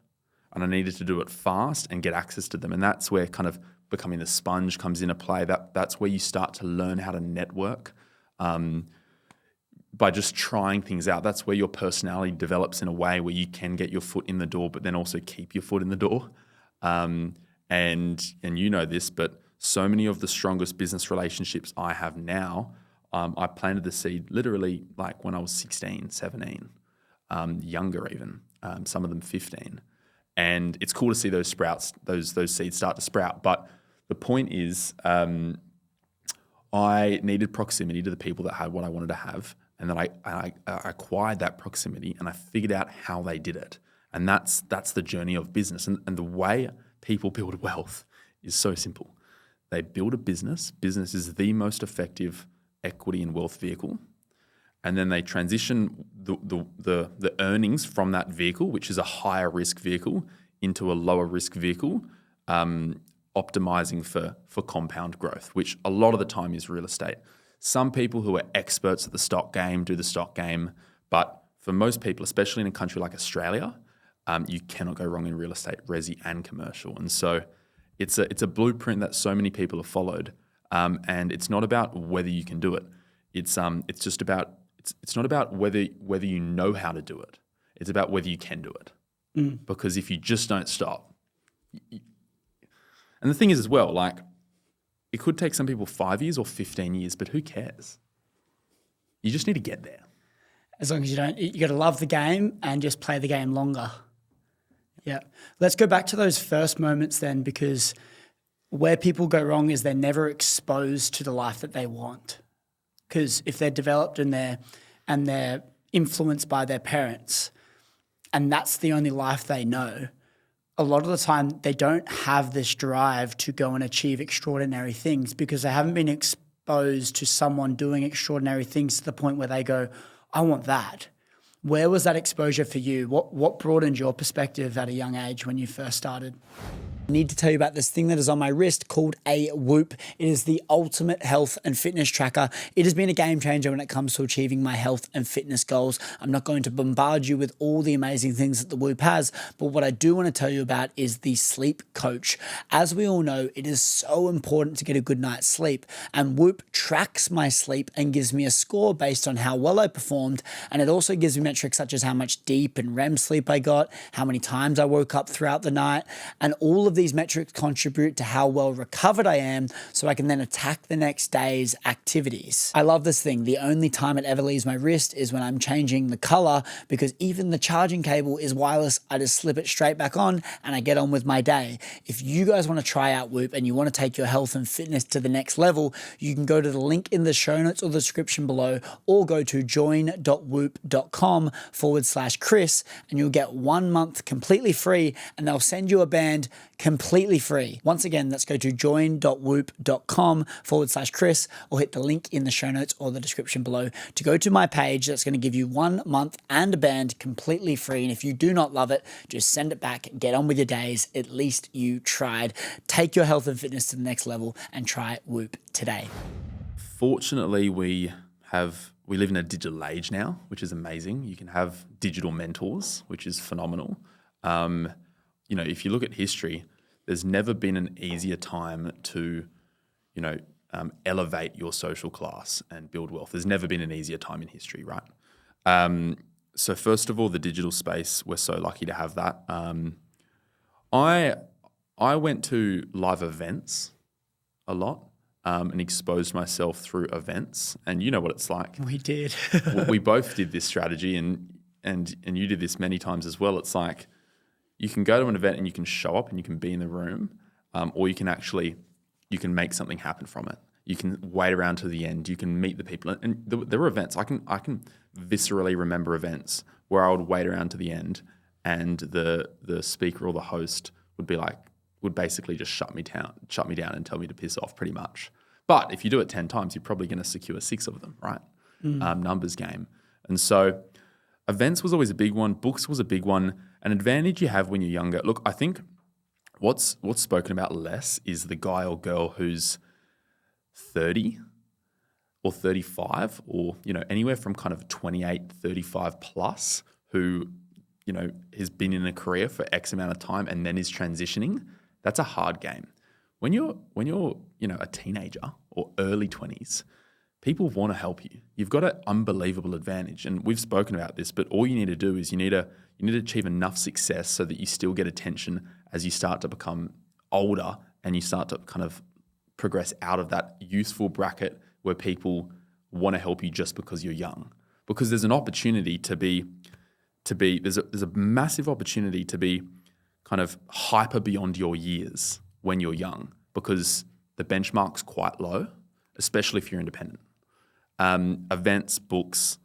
And I needed to do it fast and get access to them. And that's where kind of becoming the sponge comes into play. That's where you start to learn how to network by just trying things out. That's where your personality develops in a way where you can get your foot in the door, but then also keep your foot in the door. And you know this, but so many of the strongest business relationships I have now, I planted the seed literally like when I was 16, 17, younger even, some of them 15. And it's cool to see those sprouts, those seeds start to sprout. But the point is, I needed proximity to the people that had what I wanted to have. And then I acquired that proximity and I figured out how they did it. And that's the journey of business. And the way people build wealth is so simple. They build a business. Business is the most effective equity and wealth vehicle. And then they transition the earnings from that vehicle, which is a higher risk vehicle, into a lower risk vehicle, optimizing for compound growth, which a lot of the time is real estate. Some people who are experts at the stock game do the stock game, but for most people, especially in a country like Australia, you cannot go wrong in real estate, resi and commercial. And so it's a blueprint that so many people have followed, and it's not about whether you can do it. It's not about whether you know how to do it. It's about whether you can do it. Because if you just don't stop, and the thing is as well, like it could take some people 5 years or 15 years, but who cares? You just need to get there.
As long as you got to love the game and just play the game longer. Yeah. Let's go back to those first moments then, because where people go wrong is they're never exposed to the life that they want. Because if they're developed and they're influenced by their parents, and that's the only life they know, a lot of the time they don't have this drive to go and achieve extraordinary things because they haven't been exposed to someone doing extraordinary things to the point where they go, I want that. Where was that exposure for you? What broadened your perspective at a young age when you first started? I need to tell you about this thing that is on my wrist called a Whoop. It is the ultimate health and fitness tracker. It has been a game changer when it comes to achieving my health and fitness goals. I'm not going to bombard you with all the amazing things that the Whoop has, but what I do want to tell you about is the sleep coach. As we all know, it is so important to get a good night's sleep, and Whoop tracks my sleep and gives me a score based on how well I performed, and it also gives me metrics such as how much deep and REM sleep I got, how many times I woke up throughout the night, and all of these metrics contribute to how well recovered I am so I can then attack the next day's activities. I love this thing. The only time it ever leaves my wrist is when I'm changing the color, because even the charging cable is wireless. I just slip it straight back on and I get on with my day. If you guys want to try out Whoop and you want to take your health and fitness to the next level, you can go to the link in the show notes or the description below, or go to join.whoop.com/Chris and you'll get 1 month completely free, and they'll send you a band completely free. Once again, let's go to join.whoop.com/Chris or hit the link in the show notes or the description below to go to my page. That's going to give you 1 month and a band completely free. And if you do not love it, just send it back, get on with your days. At least you tried. Take your health and fitness to the next level and try Whoop today.
Fortunately, we live in a digital age now, which is amazing. You can have digital mentors, which is phenomenal. If you look at history, there's never been an easier time to, elevate your social class and build wealth. There's never been an easier time in history, right? So first of all, the digital space, we're so lucky to have that. I went to live events a lot and exposed myself through events, and you know what it's like.
We did.
We both did this strategy, and you did this many times as well. It's like, You can go to an event and you can show up and you can be in the room, or you can make something happen from it. You can wait around to the end. You can meet the people. And there were events. I can viscerally remember events where I would wait around to the end, and the speaker or the host would basically just shut me down and tell me to piss off, pretty much. But if you do it 10 times, you're probably going to secure 6 of them, right? Numbers game. And so events was always a big one. Books was a big one. An advantage you have when you're younger. Look, I think what's spoken about less is the guy or girl who's 30 or 35 or, anywhere from kind of 28, 35 plus, who, has been in a career for X amount of time and then is transitioning. That's a hard game. When you're a teenager or early 20s, people want to help you. You've got an unbelievable advantage, and we've spoken about this, but all you need to do is you need to achieve enough success so that you still get attention as you start to become older and you start to kind of progress out of that youthful bracket where people want to help you just because you're young. Because there's an opportunity there's a massive opportunity to be kind of hyper beyond your years when you're young, because the benchmark's quite low, especially if you're independent. Events, books,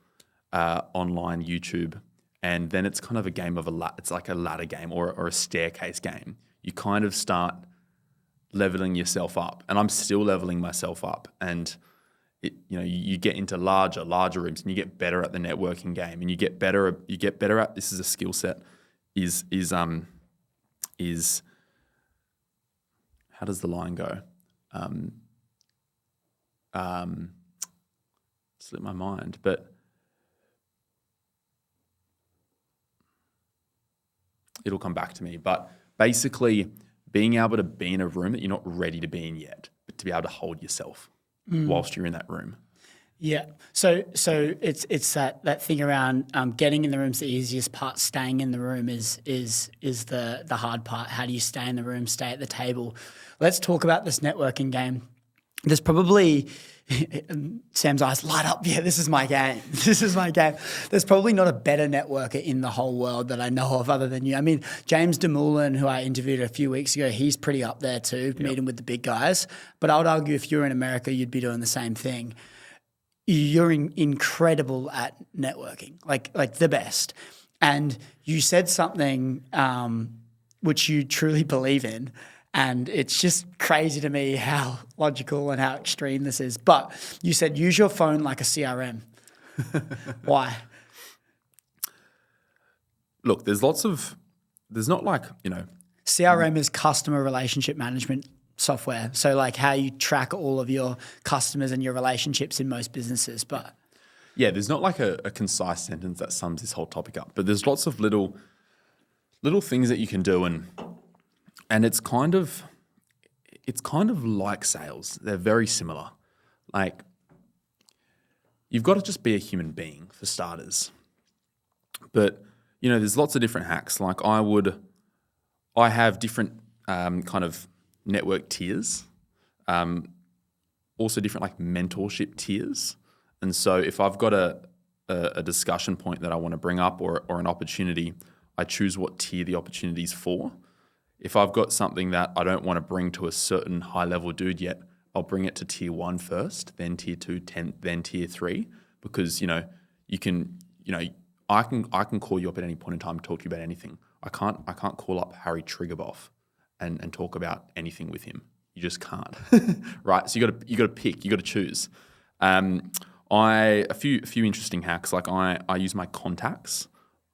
online, YouTube, and then it's kind of a game of it's like a ladder game or a staircase game. You kind of start leveling yourself up, and I'm still leveling myself up, and you get into larger rooms, and you get better at the networking game, and you get better at, this is a skill set, is how does the line go? Slipped my mind, but it'll come back to me. But basically, being able to be in a room that you're not ready to be in yet, but to be able to hold yourself whilst you're in that room.
Yeah. So it's that thing around getting in the room's the easiest part. Staying in the room is the hard part. How do you stay in the room, stay at the table? Let's talk about this networking game. There's probably Sam's eyes light up. Yeah, this is my game. This is my game. There's probably not a better networker in the whole world that I know of other than you. I mean, James DeMullen, who I interviewed a few weeks ago, he's pretty up there too, meeting with the big guys. But I would argue if you're in America, you'd be doing the same thing. You're incredible at networking, like the best. And you said something which you truly believe in, and it's just crazy to me how logical and how extreme this is. But you said use your phone like a CRM. Why?
Look, there's not like,
CRM is customer relationship management software. So like how you track all of your customers and your relationships in most businesses. But
yeah, there's not like a concise sentence that sums this whole topic up, but there's lots of little things that you can do, and it's kind of like sales. They're very similar. Like, you've got to just be a human being for starters. But, there's lots of different hacks. Like I have different kind of network tiers, also different like mentorship tiers. And so if I've got a discussion point that I want to bring up or an opportunity, I choose what tier the opportunity's for. If I've got something that I don't want to bring to a certain high-level dude yet, I'll bring it to tier 1 first, then tier 2, then tier 3, because, I can call you up at any point in time and talk to you about anything. I can't call up Harry Triggerboff and talk about anything with him. You just can't, right? So you got to pick, you got to choose. A few interesting hacks. Like I use my contacts,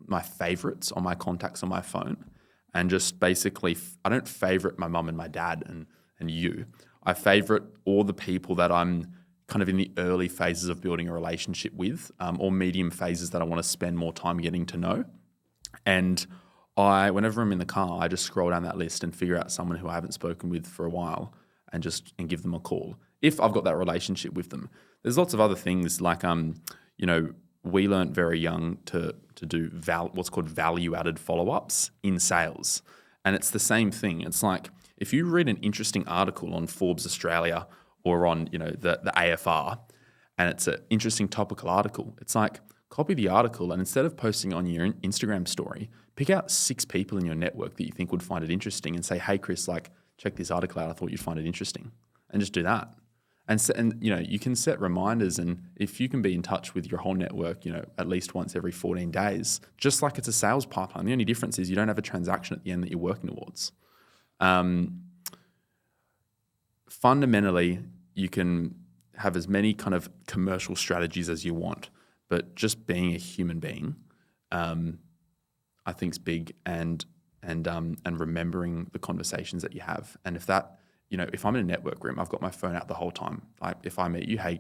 my favorites on my contacts on my phone. And just basically, I don't favorite my mum and my dad and you. I favorite all the people that I'm kind of in the early phases of building a relationship with, or medium phases that I want to spend more time getting to know. And whenever I'm in the car, I just scroll down that list and figure out someone who I haven't spoken with for a while and give them a call, if I've got that relationship with them. There's lots of other things like, we learned very young to do what's called value-added follow-ups in sales. And it's the same thing. It's like if you read an interesting article on Forbes Australia or on the AFR, and it's an interesting topical article, it's like copy the article, and instead of posting on your Instagram story, pick out 6 people in your network that you think would find it interesting and say, hey, Chris, like, check this article out. I thought you'd find it interesting. And just do that. And you can set reminders, and if you can be in touch with your whole network, at least once every 14 days, just like it's a sales pipeline. The only difference is you don't have a transaction at the end that you're working towards. Fundamentally, you can have as many kind of commercial strategies as you want, but just being a human being, I think is big, and remembering the conversations that you have. And if that, if I'm in a network room, I've got my phone out the whole time. Like if I meet you, hey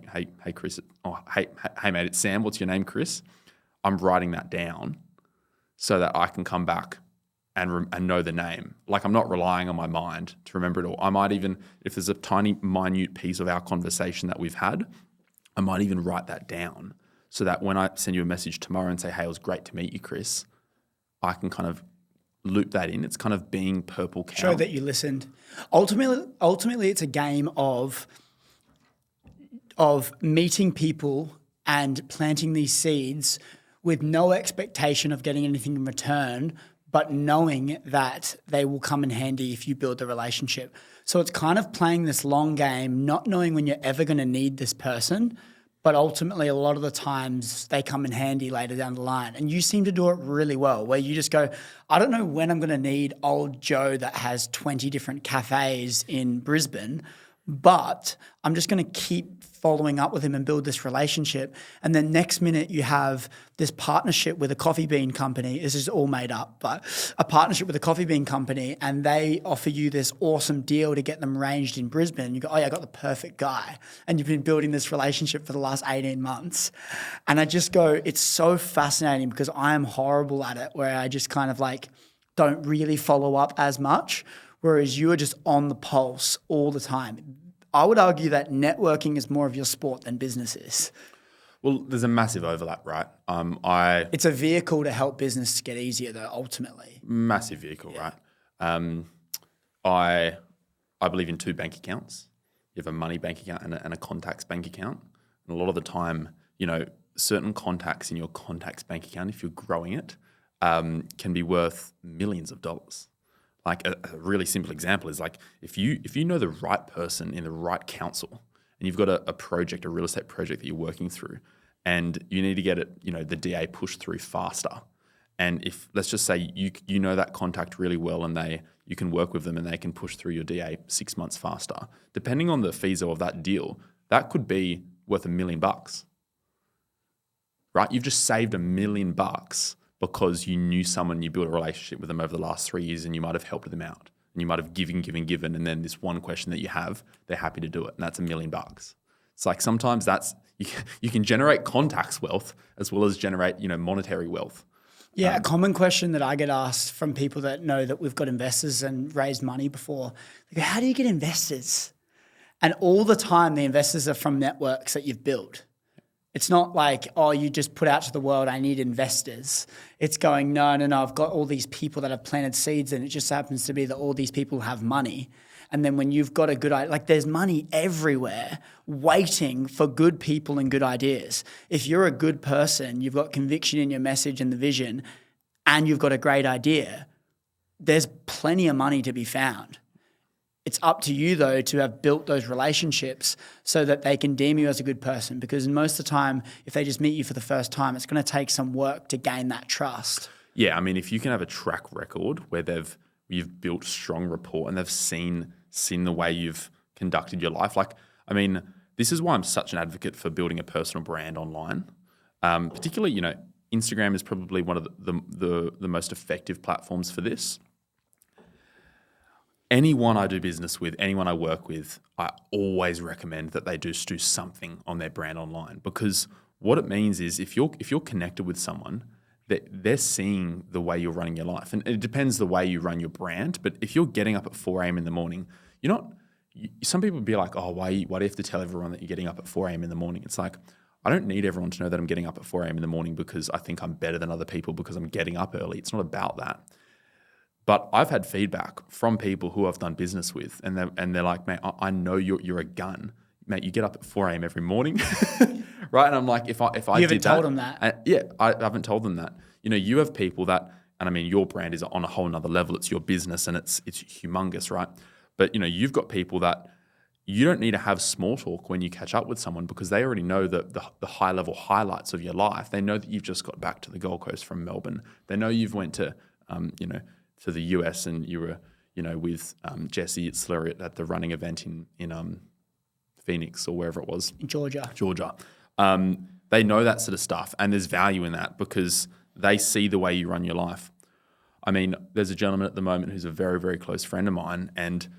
Chris, or hey mate, it's Sam. What's your name, Chris? I'm writing that down so that I can come back and know the name. Like I'm not relying on my mind to remember it all. I might even, if there's a tiny, minute piece of our conversation that we've had, I might even write that down so that when I send you a message tomorrow and say, hey, it was great to meet you, Chris, I can kind of loop that in. It's kind of being purple cow.
Show that you listened. Ultimately, it's a game of meeting people and planting these seeds with no expectation of getting anything in return, but knowing that they will come in handy if you build the relationship. So it's kind of playing this long game, not knowing when you're ever going to need this person, but ultimately a lot of the times they come in handy later down the line. And you seem to do it really well, where you just go, I don't know when I'm going to need old Joe that has 20 different cafes in Brisbane, but I'm just going to keep following up with him and build this relationship. And then next minute you have this partnership with a coffee bean company. This is all made up, but a partnership with a coffee bean company, and they offer you this awesome deal to get them ranged in Brisbane. You go, oh yeah, I got the perfect guy. And you've been building this relationship for the last 18 months. And I just go, it's so fascinating because I am horrible at it, where I just kind of like don't really follow up as much, whereas you are just on the pulse all the time. I would argue that networking is more of your sport than business is.
Well, there's a massive overlap, right?
It's a vehicle to help business get easier, though, ultimately.
Massive vehicle,
Yeah.
right? I believe in 2 bank accounts. You have a money bank account and a contacts bank account. And a lot of the time, certain contacts in your contacts bank account, if you're growing it, can be worth millions of dollars. Like a really simple example is like if you know the right person in the right council, and you've got a project, a real estate project that you're working through, and you need to get it, the DA pushed through faster. And if, let's just say you know that contact really well, and you can work with them and they can push through your DA 6 months faster, depending on the fees of that deal, that could be worth $1 million, right? You've just saved $1 million because you knew someone, you built a relationship with them over the last 3 years, and you might have helped them out, and you might have given, and then this one question that you have, they're happy to do it, and that's $1 million. It's like sometimes that's you can generate contacts wealth as well as generate monetary wealth.
Yeah, a common question that I get asked from people that know that we've got investors and raised money before, they go, how do you get investors? And all the time the investors are from networks that you've built. It's not like, oh, you just put out to the world, I need investors. It's going, no, I've got all these people that have planted seeds, and it just happens to be that all these people have money. And then when you've got a good idea, like there's money everywhere waiting for good people and good ideas. If you're a good person, you've got conviction in your message and the vision, and you've got a great idea, there's plenty of money to be found. It's up to you, though, to have built those relationships so that they can deem you as a good person, because most of the time, if they just meet you for the first time, it's going to take some work to gain that trust.
Yeah, I mean, if you can have a track record where you've built strong rapport and they've seen the way you've conducted your life. Like, I mean, this is why I'm such an advocate for building a personal brand online. Particularly, Instagram is probably one of the most effective platforms for this. Anyone I do business with, anyone I work with, I always recommend that they do something on their brand online, because what it means is if you're connected with someone, they're seeing the way you're running your life. And it depends the way you run your brand, but if you're getting up at 4 a.m. in the morning, some people would be like, oh, why do you have to tell everyone that you're getting up at 4 a.m. in the morning? It's like, I don't need everyone to know that I'm getting up at 4 a.m. in the morning because I think I'm better than other people because I'm getting up early. It's not about that. But I've had feedback from people who I've done business with, and they're like, man, I know you're a gun. mate, you get up at 4 a.m. every morning, right? And I'm like, if I
you haven't told them that.
I haven't told them that. You know, you have people that, and I mean, your brand is on a whole nother level. It's your business and it's humongous, right? But, you know, you've got people that you don't need to have small talk when you catch up with someone because they already know the high level highlights of your life. They know that you've just got back to the Gold Coast from Melbourne. They know you've went to, to the US and you were, with Jesse at Flourish at the running event in Phoenix or wherever it was.
In Georgia.
They know that sort of stuff and there's value in that because they see the way you run your life. I mean, there's a gentleman at the moment who's a very, very close friend of mine and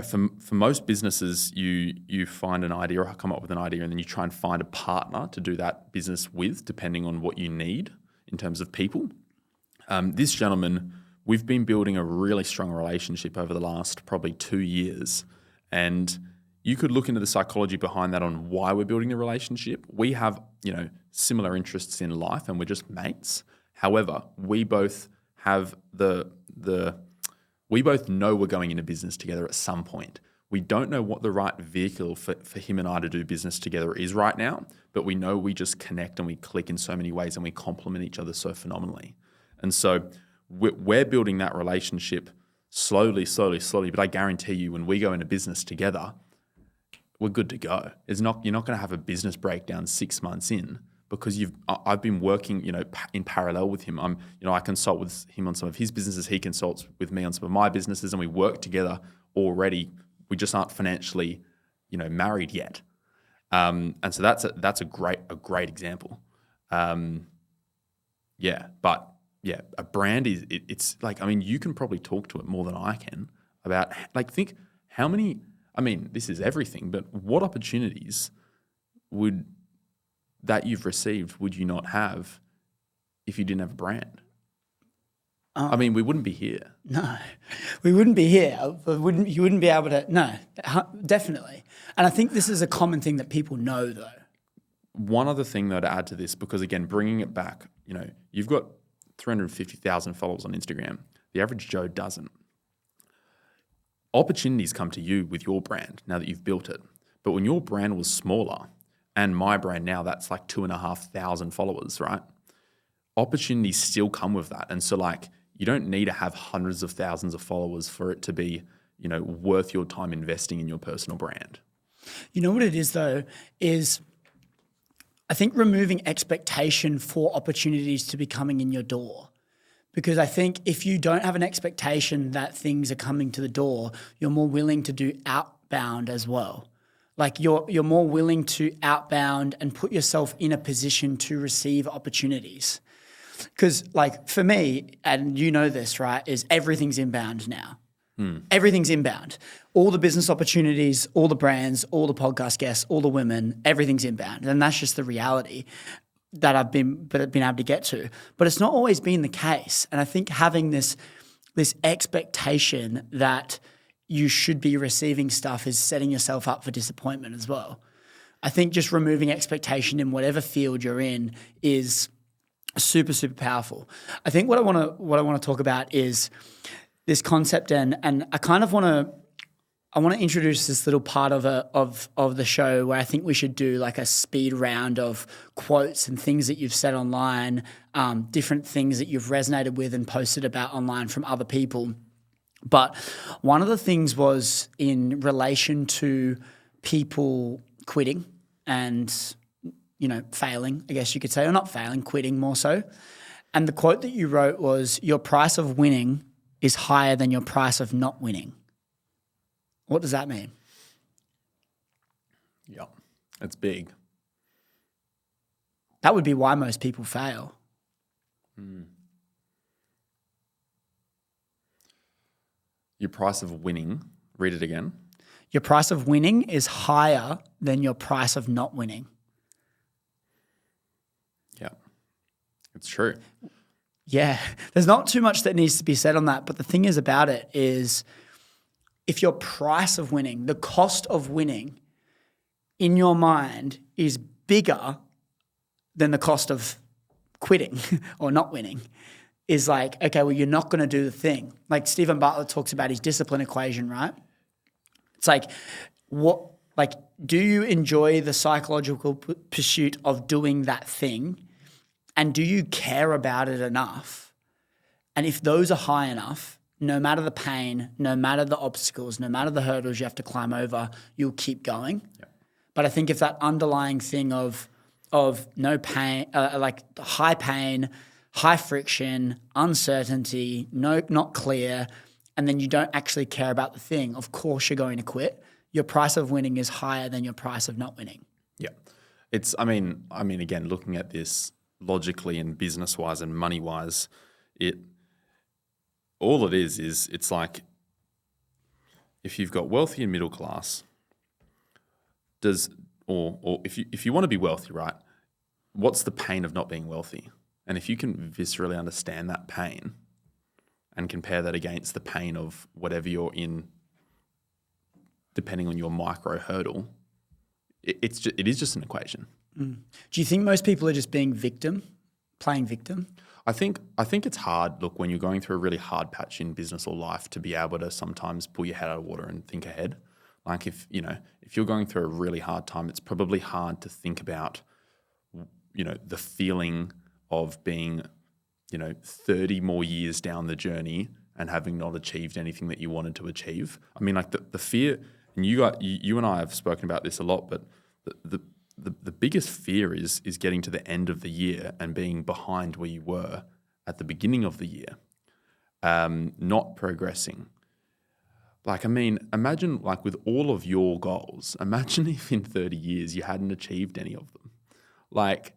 for most businesses, you find an idea or come up with an idea and then you try and find a partner to do that business with, depending on what you need in terms of people. This gentleman, we've been building a really strong relationship over the last probably 2 years. And you could look into the psychology behind that on why we're building the relationship. We have, similar interests in life and we're just mates. However, we both have we both know we're going into business together at some point. We don't know what the right vehicle for him and I to do business together is right now, but we know we just connect and we click in so many ways and we complement each other so phenomenally. And so we're building that relationship slowly, but I guarantee you when we go into business together, we're good to go. You're not going to have a business breakdown 6 months in because I've been working, in parallel with him. I consult with him on some of his businesses. He consults with me on some of my businesses, and we work together already. We just aren't financially, married yet. And so that's a great example. A brand it's like, I mean, you can probably talk to it more than I can about think how many. I mean, this is everything, but what opportunities that you've received would you not have if you didn't have a brand? I mean, we wouldn't be here.
No, we wouldn't be here. You wouldn't be able to. No, definitely. And I think this is a common thing that people know, though.
One other thing, though, to add to this, because again, bringing it back, you've got 350,000 followers on Instagram. The average Joe doesn't. Opportunities come to you with your brand now that you've built it. But when your brand was smaller, and my brand now, that's like 2,500 followers, right? Opportunities still come with that. And so you don't need to have hundreds of thousands of followers for it to be, worth your time investing in your personal brand.
You know what it is though, is I think removing expectation for opportunities to be coming in your door. Because I think if you don't have an expectation that things are coming to the door, you're more willing to do outbound as well. You're more willing to outbound and put yourself in a position to receive opportunities. Because for me, and you know this, right, is everything's inbound now. Everything's inbound. All the business opportunities, all the brands, all the podcast guests, all the women, everything's inbound. And that's just the reality that I've been able to get to. But it's not always been the case. And I think having this expectation that you should be receiving stuff is setting yourself up for disappointment as well. I think just removing expectation in whatever field you're in is super, super powerful. I think what I want to talk about is this concept, and I kind of want to introduce this little part of the show where I think we should do a speed round of quotes and things that you've said online, different things that you've resonated with and posted about online from other people. But one of the things was in relation to people quitting and, failing, I guess you could say, or not failing, quitting more so. And the quote that you wrote was, "Your price of winning is higher than your price of not winning." What does that mean?
Yeah, it's big.
That would be why most people fail.
Your price of winning, read it again.
Your price of winning is higher than your price of not winning.
Yeah, it's true.
Yeah, there's not too much that needs to be said on that. But the thing is about it is if your price of winning, the cost of winning in your mind is bigger than the cost of quitting or not winning, is okay, well, you're not going to do the thing. Stephen Bartlett talks about his discipline equation, right? It's do you enjoy the psychological pursuit of doing that thing? And do you care about it enough? And if those are high enough, no matter the pain, no matter the obstacles, no matter the hurdles you have to climb over, you'll keep going.
Yep.
But I think if that underlying thing of no pain, like high pain, high friction, uncertainty, not clear, and then you don't actually care about the thing, of course you're going to quit. Your price of winning is higher than your price of not winning.
Yeah. I mean, again, looking at this logically and business-wise and money-wise, all it is it's like if you've got wealthy and middle class, or if you want to be wealthy, right? What's the pain of not being wealthy? And if you can viscerally understand that pain and compare that against the pain of whatever you're in, depending on your micro hurdle, it is just an equation.
Mm. Do you think most people are just playing victim?
I think it's hard, look, when you're going through a really hard patch in business or life to be able to sometimes pull your head out of water and think ahead. Like if you're going through a really hard time, it's probably hard to think about, the feeling of being, 30 more years down the journey and having not achieved anything that you wanted to achieve. I mean, like the fear, and you and I have spoken about this a lot, but the biggest fear is getting to the end of the year and being behind where you were at the beginning of the year, not progressing. Like, I mean, imagine like with all of your goals, imagine if in 30 years you hadn't achieved any of them. Like,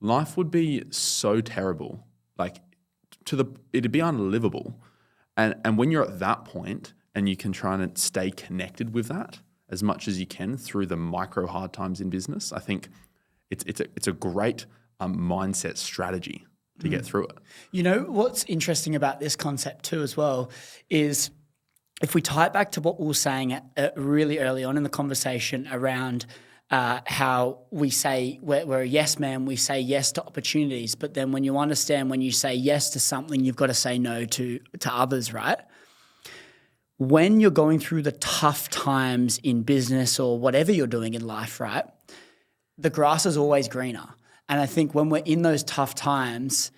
life would be so terrible. Like, it'd be unlivable. And when you're at that point and you can try and stay connected with that as much as you can through the micro hard times in business, I think it's a great mindset strategy to get through it.
You know what's interesting about this concept too as well is if we tie it back to what we were saying really early on in the conversation around how we say we're a yes man, we say yes to opportunities, but then when you understand when you say yes to something, you've got to say no to others, right? When you're going through the tough times in business or whatever you're doing in life, right, the grass is always greener. And I think when we're in those tough times,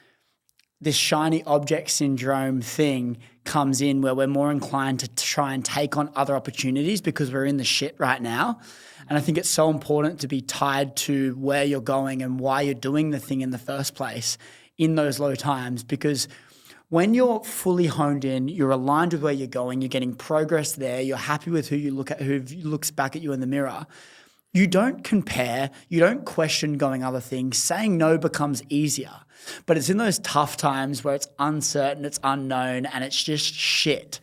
this shiny object syndrome thing comes in where we're more inclined to try and take on other opportunities because we're in the shit right now. And I think it's so important to be tied to where you're going and why you're doing the thing in the first place in those low times, because when you're fully honed in, you're aligned with where you're going, you're getting progress there, you're happy with who looks back at you in the mirror. You don't compare, you don't question going other things. Saying no becomes easier. But it's in those tough times where it's uncertain, it's unknown, and it's just shit,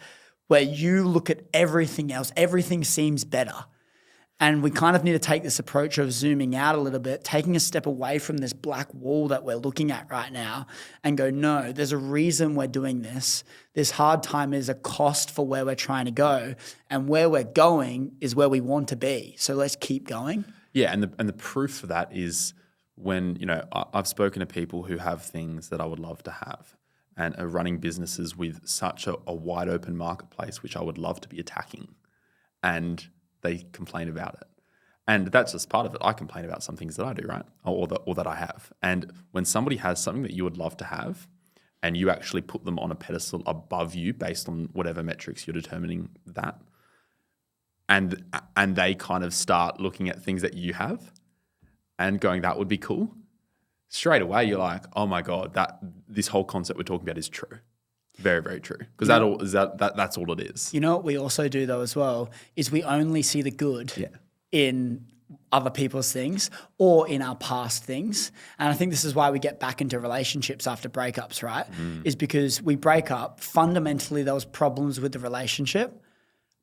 where you look at everything else, everything seems better. And we kind of need to take this approach of zooming out a little bit, taking a step away from this black wall that we're looking at right now and go, no, there's a reason we're doing this. This hard time is a cost for where we're trying to go, and where we're going is where we want to be. So let's keep going.
Yeah, and the proof for that is when, I've spoken to people who have things that I would love to have and are running businesses with such a wide open marketplace, which I would love to be attacking. And they complain about it. And that's just part of it. I complain about some things that I do, right? Or that I have. And when somebody has something that you would love to have and you actually put them on a pedestal above you based on whatever metrics you're determining that, and they kind of start looking at things that you have and going, that would be cool, straight away you're like, oh my God, this whole concept we're talking about is true. Very, very true. Because that's all it is.
You know what we also do though as well is we only see the good in other people's things or in our past things. And I think this is why we get back into relationships after breakups, right? Is because we break up. Fundamentally, there was problems with the relationship,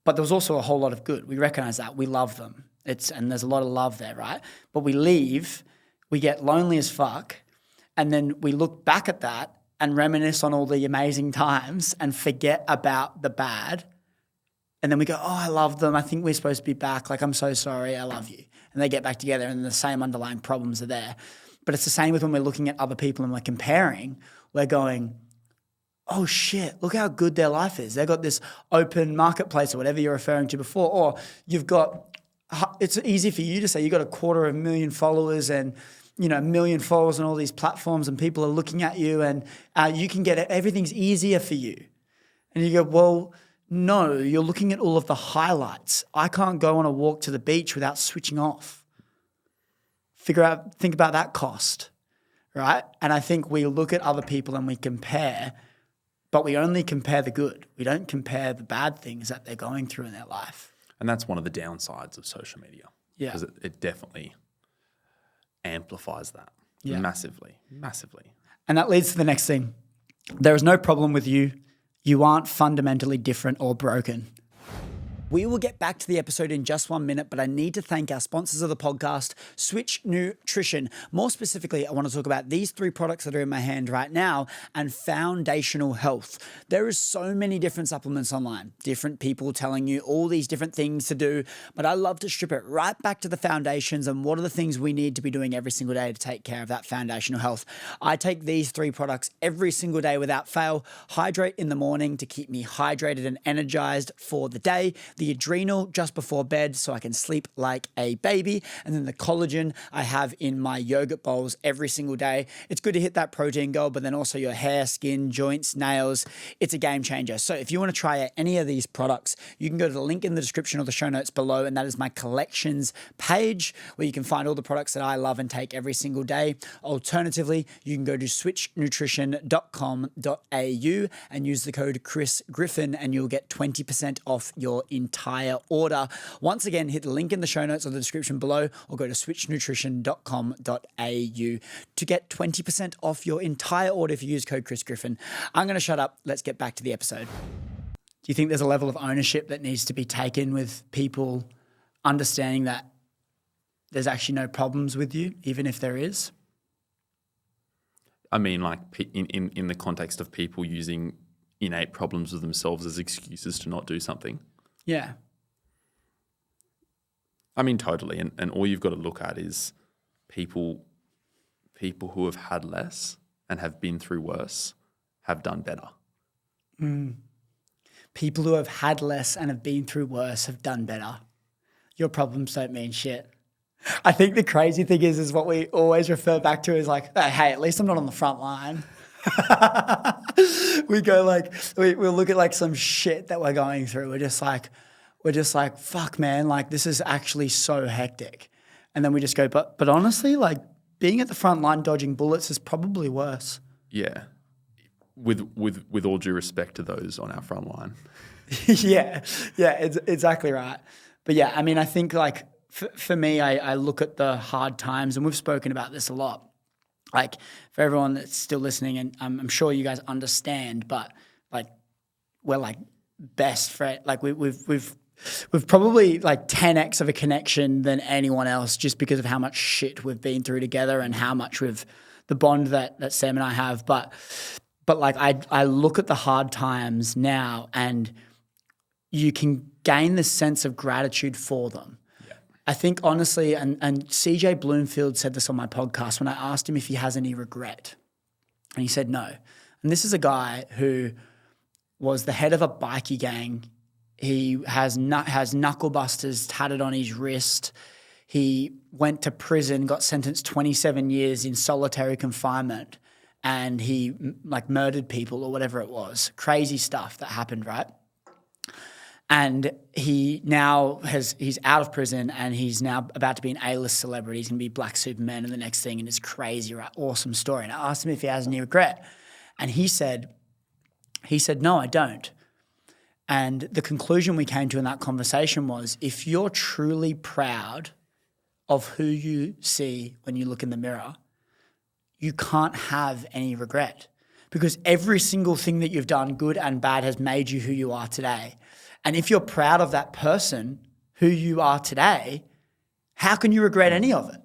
but there was also a whole lot of good. We recognize that. We love them. And there's a lot of love there, right? But we leave, we get lonely as fuck, and then we look back at that and reminisce on all the amazing times and forget about the bad. And then we go, oh, I love them. I think we're supposed to be back. Like, I'm so sorry. I love you. And they get back together and the same underlying problems are there. But it's the same with when we're looking at other people and we're comparing. We're going, oh shit, look how good their life is. They've got this open marketplace or whatever you're referring to before. Or you've got it's easy for you to say you got 250,000 followers and, you know, 1 million followers on all these platforms and people are looking at you and you can get it. Everything's easier for you. And you go, well, no, you're looking at all of the highlights. I can't go on a walk to the beach without switching off. Think about that cost, right? And I think we look at other people and we compare, but we only compare the good. We don't compare the bad things that they're going through in their life.
And that's one of the downsides of social media.
Yeah.
Because it definitely amplifies that massively.
And that leads to the next thing. There is no problem with you. You aren't fundamentally different or broken. We will get back to the episode in just 1 minute, but I need to thank our sponsors of the podcast, Switch Nutrition. More specifically, I want to talk about these 3 products that are in my hand right now and foundational health. There is so many different supplements online, different people telling you all these different things to do, but I love to strip it right back to the foundations and what are the things we need to be doing every single day to take care of that foundational health. I take these 3 products every single day without fail. Hydrate in the morning to keep me hydrated and energized for the day. The adrenal just before bed so I can sleep like a baby. And then the collagen I have in my yogurt bowls every single day. It's good to hit that protein goal, but then also your hair, skin, joints, nails. It's a game changer. So if you want to try any of these products, you can go to the link in the description or the show notes below, and that is my collections page where you can find all the products that I love and take every single day. Alternatively, you can go to switchnutrition.com.au and use the code Chris Griffin and you'll get 20% off your entire order. Once again, hit the link in the show notes or the description below or go to switchnutrition.com.au to get 20% off your entire order if you use code Chris Griffin. I'm going to shut up. Let's get back to the episode. Do you think there's a level of ownership that needs to be taken with people understanding that there's actually no problems with you, even if there is?
I mean, like in the context of people using innate problems with themselves as excuses to not do something.
Yeah.
I mean, totally. And all you've got to look at is people who have had less and have been through worse have done better.
People who have had less and have been through worse have done better. Your problems don't mean shit. I think the crazy thing is what we always refer back to is like, hey, at least I'm not on the front line. We go like, we'll look at like some shit that we're going through. We're just like, fuck man, like this is actually so hectic. And then we just go, but honestly, like being at the front line dodging bullets is probably worse.
Yeah. With all due respect to those on our front line.
Yeah, it's exactly right. But yeah, I mean, I think like for me, I look at the hard times and we've spoken about this a lot. Like for everyone that's still listening, and I'm sure you guys understand, but like we're like best friend. Like we've probably like 10x of a connection than anyone else, just because of how much shit we've been through together and how much the bond that Sam and I have. But like I look at the hard times now, and you can gain this sense of gratitude for them. I think honestly, and CJ Bloomfield said this on my podcast when I asked him if he has any regret. And he said no. And this is a guy who was the head of a bikie gang. He has knuckle busters tatted on his wrist. He went to prison, got sentenced 27 years in solitary confinement, and he like murdered people or whatever it was. Crazy stuff that happened, right? And he now he's out of prison and he's now about to be an A-list celebrity. He's going to be Black Superman in the next thing, and it's crazy, right? Awesome story. And I asked him if he has any regret. And he said, no, I don't. And the conclusion we came to in that conversation was, if you're truly proud of who you see when you look in the mirror, you can't have any regret, because every single thing that you've done, good and bad, has made you who you are today. And if you're proud of that person, who you are today, how can you regret any of it?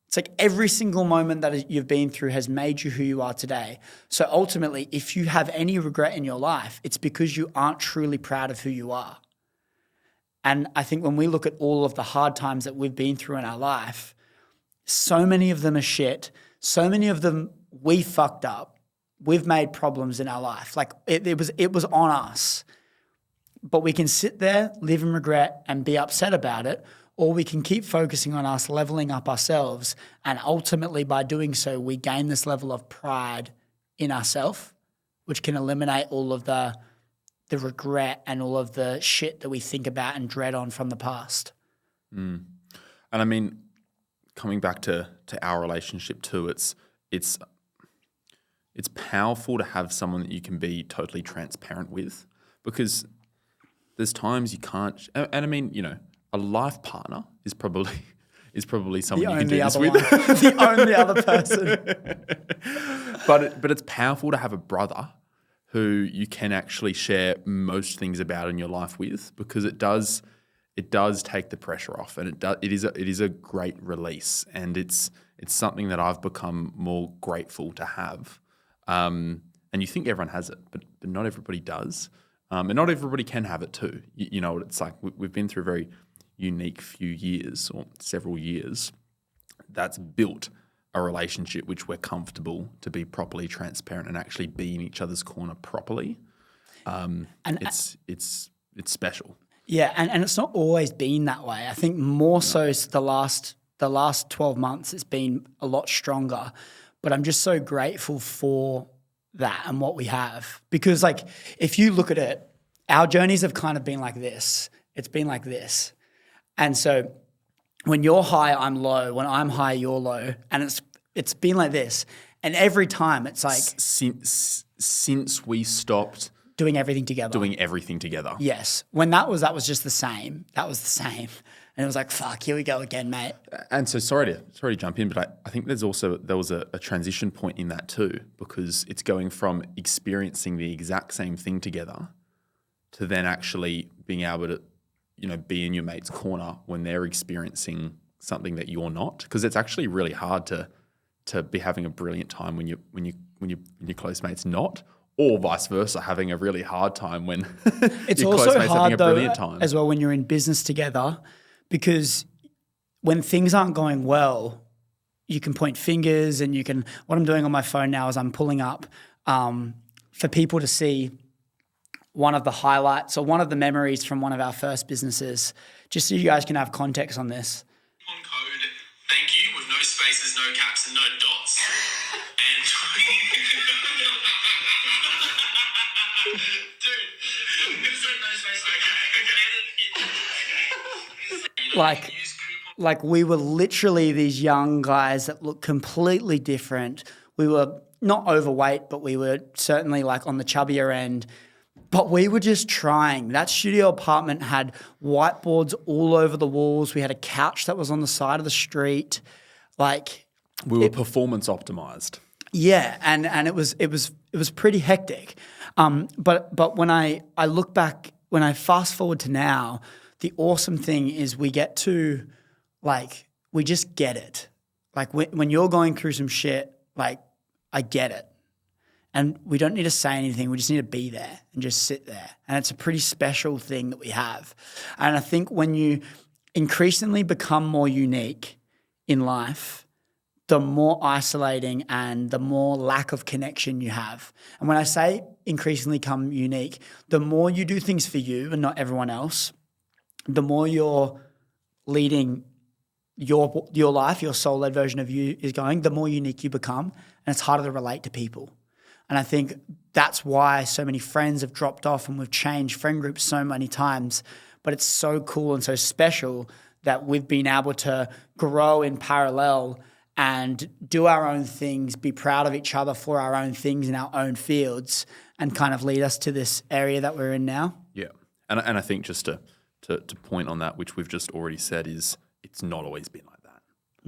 It's like every single moment that you've been through has made you who you are today. So ultimately, if you have any regret in your life, it's because you aren't truly proud of who you are. And I think when we look at all of the hard times that we've been through in our life, so many of them are shit. So many of them we fucked up. We've made problems in our life. Like it was on us. But we can sit there, live in regret and be upset about it, or we can keep focusing on us leveling up ourselves. And ultimately by doing so, we gain this level of pride in ourselves, which can eliminate all of the regret and all of the shit that we think about and dread on from the past.
And I mean, coming back to our relationship too, it's powerful to have someone that you can be totally transparent with, because there's times you can't. And I mean, you know, a life partner is probably someone you can do this with.
The only other person.
But it's powerful to have a brother who you can actually share most things about in your life with, because it does take the pressure off, and it is a great release, and it's something that I've become more grateful to have. And you think everyone has it, but not everybody does, and not everybody can have it too. You know what it's like. We've been through a very unique few years, or several years, that's built a relationship which we're comfortable to be properly transparent and actually be in each other's corner properly. And it's special.
Yeah, and it's not always been that way. I think more so the last 12 months it's been a lot stronger. But I'm just so grateful for that and what we have. Because like if you look at it, our journeys have kind of been like this. It's been like this. And so when you're high, I'm low. When I'm high, you're low. And it's been like this. And every time it's like
since we stopped
doing everything together. Yes. When that was just the same. That was the same. And it was like, fuck, here we go again, mate.
And so sorry to jump in, but I think there was a transition point in that too, because it's going from experiencing the exact same thing together to then actually being able to, you know, be in your mate's corner when they're experiencing something that you're not. Because it's actually really hard to be having a brilliant time when your close mate's not, or vice versa, having a really hard time when
it's
your
also
close mate's
hard
having a brilliant time
as well when you're in business together, because when things aren't going well, you can point fingers and what I'm doing on my phone now is I'm pulling up for people to see one of the highlights or one of the memories from one of our first businesses, just so you guys can have context on this.
On code, thank you, with no spaces, no caps, and no dots. And dude, no spaces. Okay.
Like we were literally these young guys that looked completely different. We were not overweight, but we were certainly like on the chubbier end. But we were just trying. That studio apartment had whiteboards all over the walls. We had a couch that was on the side of the street. Like
we were performance optimized.
Yeah, and it was pretty hectic. But when I look back, when I fast forward to now, the awesome thing is we get to we just get it. Like when you're going through some shit, like I get it. And we don't need to say anything. We just need to be there and just sit there. And it's a pretty special thing that we have. And I think when you increasingly become more unique in life, the more isolating and the more lack of connection you have. And when I say increasingly become unique, the more you do things for you and not everyone else, the more you're leading your life, your soul-led version of you is going, the more unique you become. And it's harder to relate to people. And I think that's why so many friends have dropped off and we've changed friend groups so many times. But it's so cool and so special that we've been able to grow in parallel and do our own things, be proud of each other for our own things in our own fields, and kind of lead us to this area that we're in now.
Yeah. And I think just to point on that, which we've just already said, is it's not always been like that,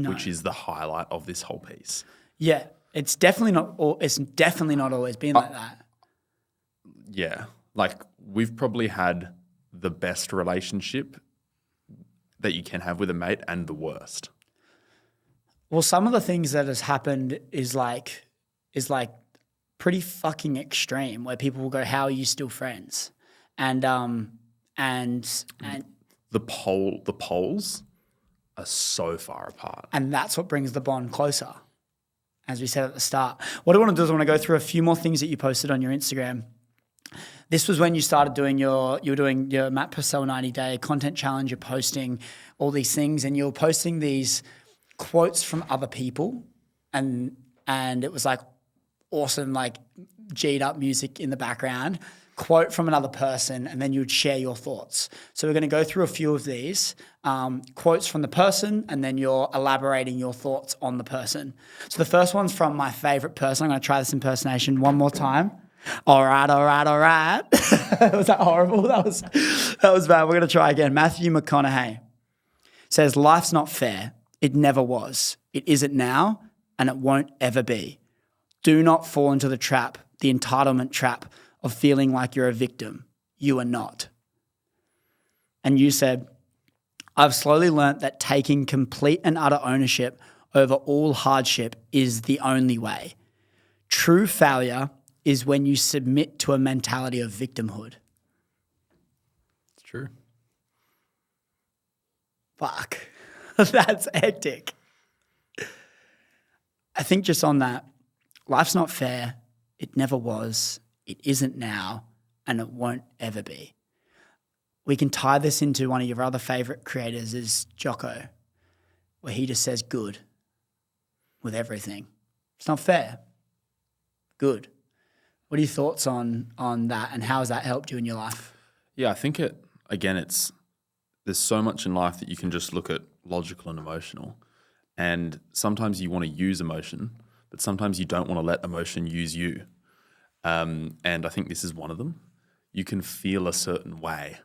which is the highlight of this whole piece.
Yeah. It's definitely not always been like that.
Yeah. Like we've probably had the best relationship that you can have with a mate and the worst.
Well, some of the things that has happened is like pretty fucking extreme, where people will go, "How are you still friends?" And
the poles are so far apart.
And that's what brings the bond closer. As we said at the start. What I want to do is I want to go through a few more things that you posted on your Instagram This was when you started doing you were doing your Matt Purcell 90-day content challenge. You're posting all these things, and you're posting these quotes from other people, and it was like awesome, like G'd up music in the background, quote from another person, and then you would share your thoughts. So we're going to go through a few of these quotes from the person, and then you're elaborating your thoughts on the person. So the first one's from my favorite person. I'm going to try this impersonation one more time. All right. Was that horrible? That was bad. We're going to try again. Matthew McConaughey says, life's not fair. It never was. It isn't now, and it won't ever be. Do not fall into the trap, the entitlement trap of feeling like you're a victim. You are not. And you said, I've slowly learnt that taking complete and utter ownership over all hardship is the only way. True failure is when you submit to a mentality of victimhood.
It's true.
Fuck. That's hectic. I think just on that, life's not fair. It never was. It isn't now, and it won't ever be. We can tie this into one of your other favourite creators is Jocko, where he just says good with everything. It's not fair. Good. What are your thoughts on that, and how has that helped you in your life?
Yeah, I think there's so much in life that you can just look at logical and emotional. And sometimes you want to use emotion, but sometimes you don't want to let emotion use you. And I think this is one of them. You can feel a certain way,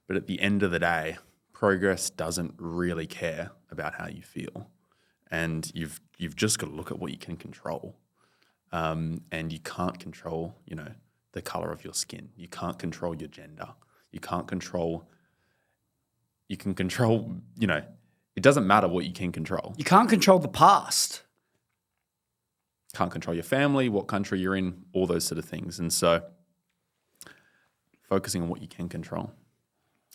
but at the end of the day, progress doesn't really care about how you feel. And you've just got to look at what you can control. And you can't control, the color of your skin. You can't control your gender. You can control, it doesn't matter what you can control.
You can't control the past.
Can't control your family, what country you're in, all those sort of things. And so focusing on what you can control.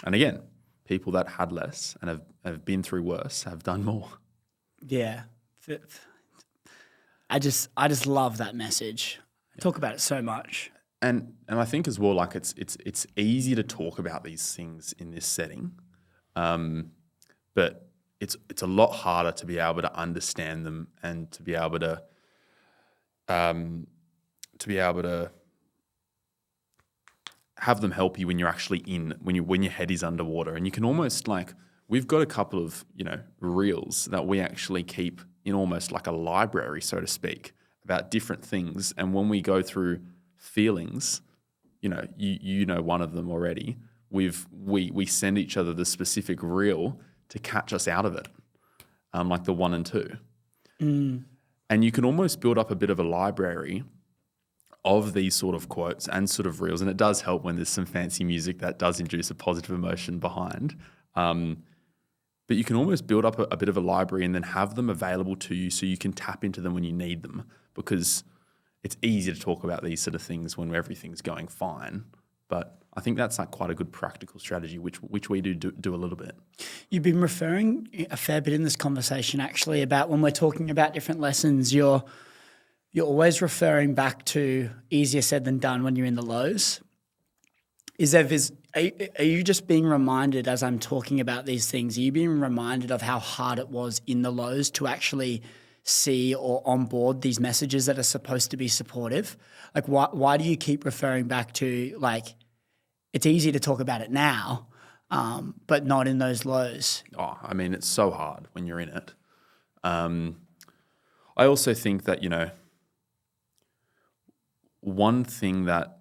And again, people that had less and have been through worse have done more.
Yeah. I just love that message. I talk about it so much.
And I think as well, like it's easy to talk about these things in this setting, but it's a lot harder to be able to understand them and to be able to have them help you when you're actually when your head is underwater. And you can almost we've got a couple of reels that we actually keep in almost like a library, so to speak, about different things. And when we go through feelings, you know one of them already. We send each other the specific reel to catch us out of it, like the 1 and 2. And you can almost build up a bit of a library of these sort of quotes and sort of reels. And it does help when there's some fancy music that does induce a positive emotion behind. But you can almost build up a bit of a library and then have them available to you so you can tap into them when you need them, because it's easy to talk about these sort of things when everything's going fine. But I think that's quite a good practical strategy, which we do a little bit. You've
been referring a fair bit in this conversation actually about when we're talking about different lessons, you're always referring back to easier said than done when you're in the lows. Are you just being reminded as I'm talking about these things, are you being reminded of how hard it was in the lows to actually see or onboard these messages that are supposed to be supportive? Like why do you keep referring back to it's easy to talk about it now, but not in those lows?
Oh, I mean, it's so hard when you're in it. I also think that, one thing that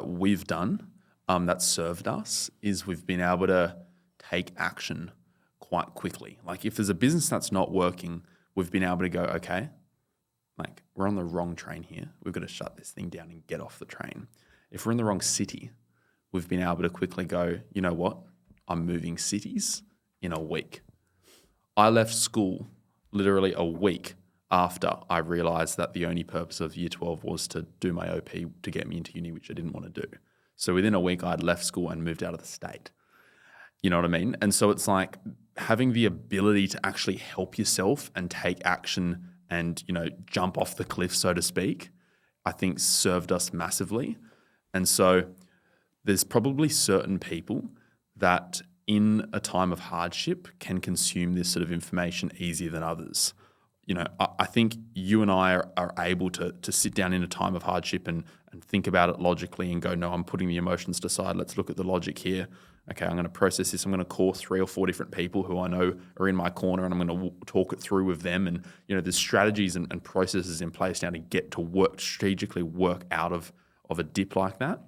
we've done that served us is we've been able to take action quite quickly. Like if there's a business that's not working, we've been able to go, okay, we're on the wrong train here. We've got to shut this thing down and get off the train. If we're in the wrong city, we've been able to quickly go, you know what? I'm moving cities in a week. I left school literally a week after I realised that the only purpose of year 12 was to do my OP to get me into uni, which I didn't want to do. So within a week, I'd left school and moved out of the state. You know what I mean? And so it's having the ability to actually help yourself and take action and, jump off the cliff, so to speak, I think served us massively. And so there's probably certain people that in a time of hardship can consume this sort of information easier than others. You know, I think you and I are able to sit down in a time of hardship and think about it logically and go, no, I'm putting the emotions aside. Let's look at the logic here. Okay, I'm going to process this. I'm going to call 3 or 4 different people who I know are in my corner, and I'm going to talk it through with them. And, you know, there's strategies and processes in place now to get to strategically work out of a dip like that.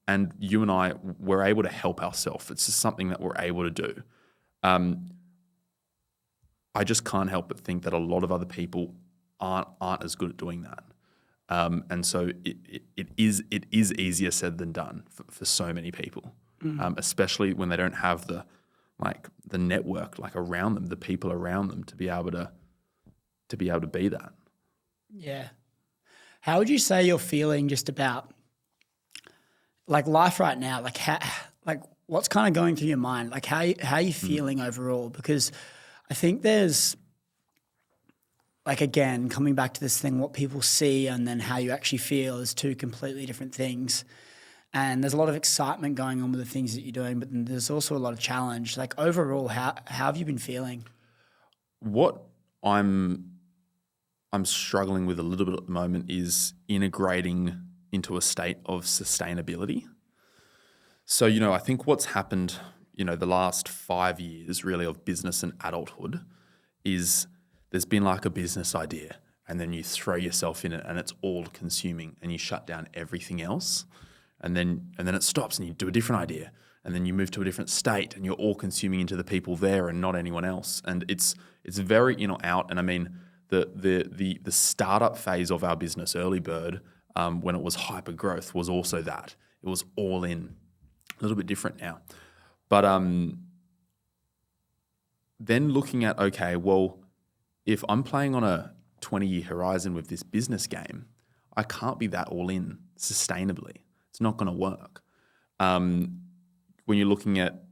And you and I, we're able to help ourselves. It's just something that we're able to do. I just can't help but think that a lot of other people aren't as good at doing that. And so it is easier said than done for so many people, especially when they don't have the network around them, the people around them to be able to be that.
Yeah. How would you say you're feeling just about life right now? What's kind of going through your mind? How are you feeling overall? Because I think there's, again, coming back to this thing, what people see and then how you actually feel is 2 completely different things. And there's a lot of excitement going on with the things that you're doing, but then there's also a lot of challenge. Overall, how have you been feeling?
What I'm struggling with a little bit at the moment is integrating into a state of sustainability. So, you know, I think what's happened, you know, the last 5 years really of business and adulthood is there's been a business idea, and then you throw yourself in it and it's all consuming and you shut down everything else. And then it stops and you do a different idea, and then you move to a different state and you're all consuming into the people there and not anyone else. And it's very in or out. And I mean, the startup phase of our business, Early Bird, when it was hyper growth, was also that. It was all in. A little bit different now. But then looking at, okay, well, if I'm playing on a 20-year horizon with this business game, I can't be that all in sustainably. It's not going to work. When you're looking at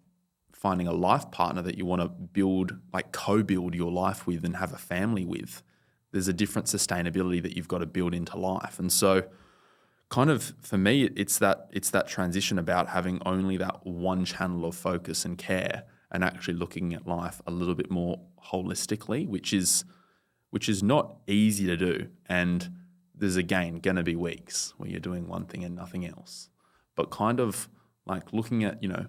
finding a life partner that you want to build, co-build your life with and have a family with, there's a different sustainability that you've got to build into life. And so kind of for me, it's that transition about having only that one channel of focus and care and actually looking at life a little bit more holistically, which is not easy to do. And there's, again, going to be weeks where you're doing one thing and nothing else. But kind of looking at, you know,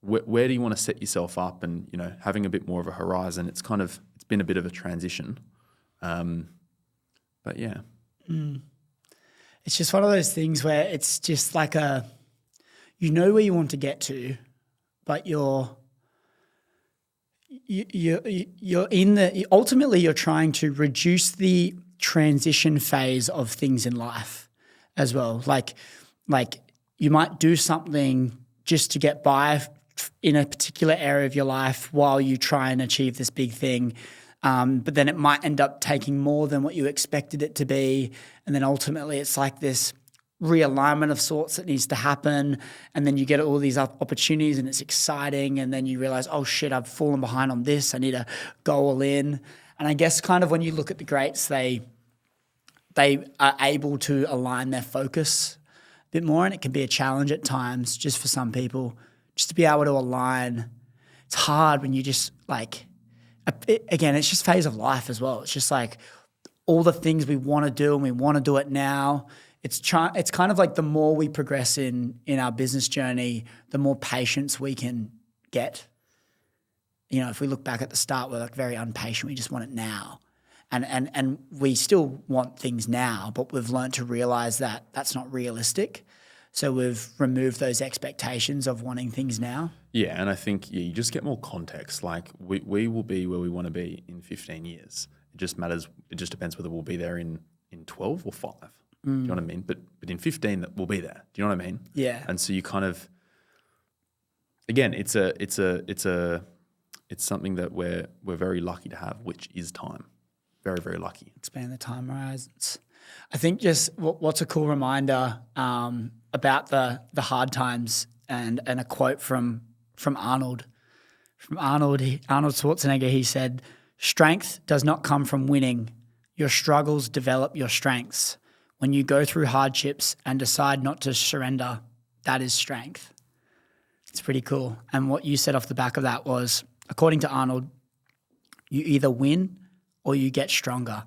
where do you want to set yourself up and, you know, having a bit more of a horizon. It's been a bit of a transition. But yeah.
It's just one of those things where it's just you know where you want to get to, but ultimately you're trying to reduce the transition phase of things in life as well. You might do something just to get by in a particular area of your life while you try and achieve this big thing. But then it might end up taking more than what you expected it to be. And then ultimately it's this realignment of sorts that needs to happen. And then you get all these opportunities and it's exciting. And then you realize, oh shit, I've fallen behind on this. I need to go all in. And I guess kind of when you look at the greats, they are able to align their focus a bit more. And it can be a challenge at times just for some people, just to be able to align. It's hard when you just again, it's just phase of life as well. It's just all the things we want to do and we want to do it now. It's kind of the more we progress in our business journey, the more patience we can get. You know, if we look back at the start, we're very impatient. We just want it now. And we still want things now, but we've learned to realize that that's not realistic. So we've removed those expectations of wanting things now.
Yeah, and I think you just get more context. We will be where we want to be in 15 years. It just matters. It just depends whether we'll be there in 12 or 5. Do you know what I mean? But in 15, that we'll be there. Do you know what I mean?
Yeah.
And so you kind of, again, it's something that we're very lucky to have, which is time. Very, very lucky.
Expand the time horizons. I think just what's a cool reminder about the hard times and a quote from Arnold. From Arnold Schwarzenegger, he said, "Strength does not come from winning. Your struggles develop your strengths. When you go through hardships and decide not to surrender, that is strength." It's pretty cool. And what you said off the back of that was, according to Arnold, you either win or you get stronger.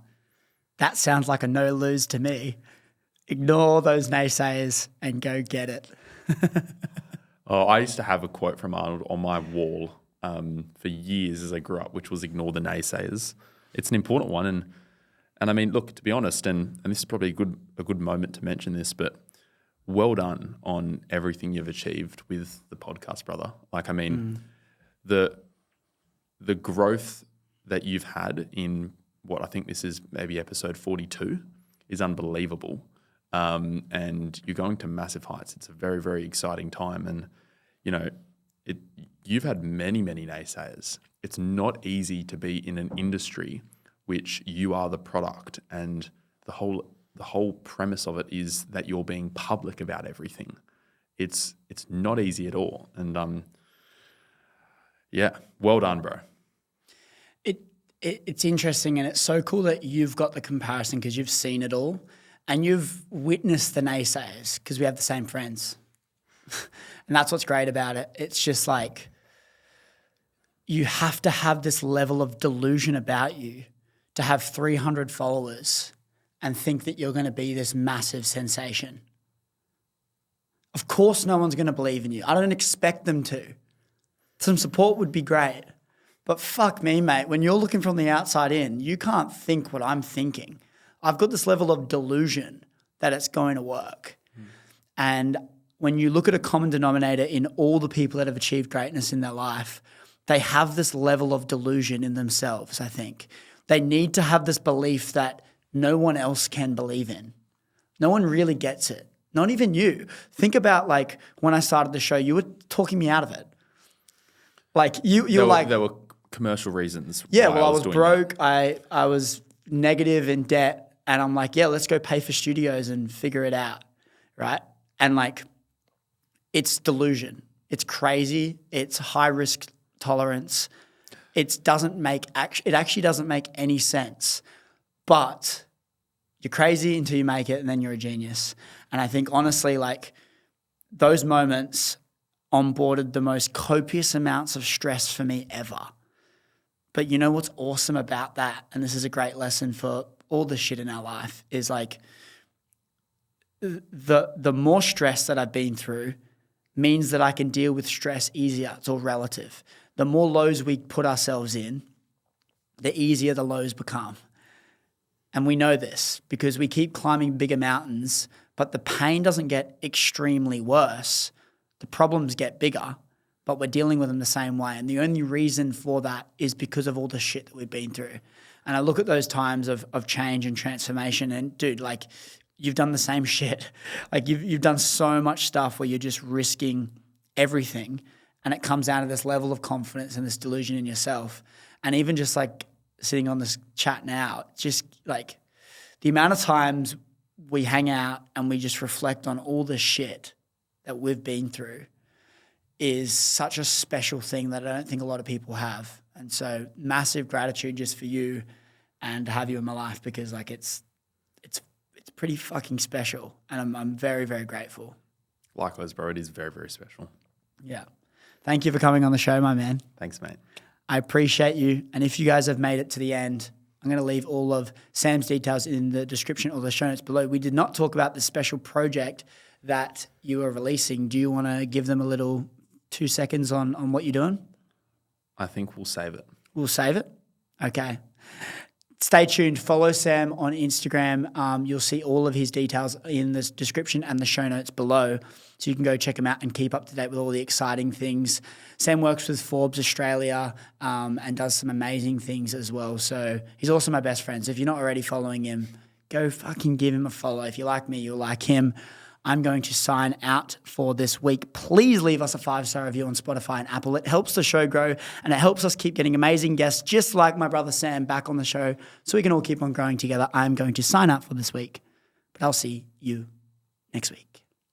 That sounds like a no-lose to me. Ignore those naysayers and go get it.
I used to have a quote from Arnold on my wall for years as I grew up, which was ignore the naysayers. It's an important one. And I mean, look, to be honest, and this is probably a good moment to mention this, but well done on everything you've achieved with the podcast, brother. Like, I mean, the growth that you've had in what I think this is maybe episode 42 is unbelievable. And you're going to massive heights. It's a very, very exciting time. And, you know, you've had many, many naysayers. It's not easy to be in an industry which you are the product, and the whole premise of it is that you're being public about everything. It's not easy at all. And yeah, well done, bro.
It's interesting, and it's so cool that you've got the comparison because you've seen it all and you've witnessed the naysayers because we have the same friends. And that's what's great about it. It's just like you have to have this level of delusion about you to have 300 followers and think that you're going to be this massive sensation. Of course, no one's going to believe in you. I don't expect them to. Some support would be great. But fuck me, mate, when you're looking from the outside in, you can't think what I'm thinking. I've got this level of delusion that it's going to work. And when you look at a common denominator in all the people that have achieved greatness in their life, they have this level of delusion in themselves, I think. They need to have this belief that no one else can believe in. No one really gets it. Not even you. Think about like when I started the show, you were talking me out of it. Like you were like...
There were commercial reasons.
Yeah, well, I was broke. I was negative in debt. And I'm like, yeah, let's go pay for studios and figure it out, right? And like, it's delusion. It's crazy. It's high risk tolerance. It actually doesn't make any sense. But you're crazy until you make it, and then you're a genius. And I think honestly, like those moments onboarded the most copious amounts of stress for me ever. But you know what's awesome about that, and this is a great lesson for all the shit in our life, is like the more stress that I've been through means that I can deal with stress easier. It's all relative. The more lows we put ourselves in, the easier the lows become. And we know this because we keep climbing bigger mountains, but the pain doesn't get extremely worse. The problems get bigger, but we're dealing with them the same way. And the only reason for that is because of all the shit that we've been through. And I look at those times of change and transformation, and dude, like you've done the same shit. Like you've done so much stuff where you're just risking everything, and it comes down to this level of confidence and this delusion in yourself. And even just like sitting on this chat now, just like the amount of times we hang out and we just reflect on all the shit that we've been through is such a special thing that I don't think a lot of people have. And so massive gratitude just for you and to have you in my life, because like it's pretty fucking special, and I'm very, very grateful.
Likewise, bro. It is very, very special.
Yeah. Thank you for coming on the show, my man.
Thanks, mate.
I appreciate you. And if you guys have made it to the end, I'm going to leave all of Sam's details in the description or the show notes below. We did not talk about the special project that you are releasing. Do you want to give them a little 2 seconds on what you're doing?
I think we'll save it.
We'll save it? Okay. Stay tuned. Follow Sam on Instagram. You'll see all of his details in the description and the show notes below, so you can go check him out and keep up to date with all the exciting things. Sam works with Forbes Australia and does some amazing things as well. So he's also my best friend. So if you're not already following him, go fucking give him a follow. If you like me, you'll like him. I'm going to sign out for this week. Please leave us a 5-star review on Spotify and Apple. It helps the show grow, and it helps us keep getting amazing guests just like my brother Sam back on the show, so we can all keep on growing together. I'm going to sign out for this week, but I'll see you next week.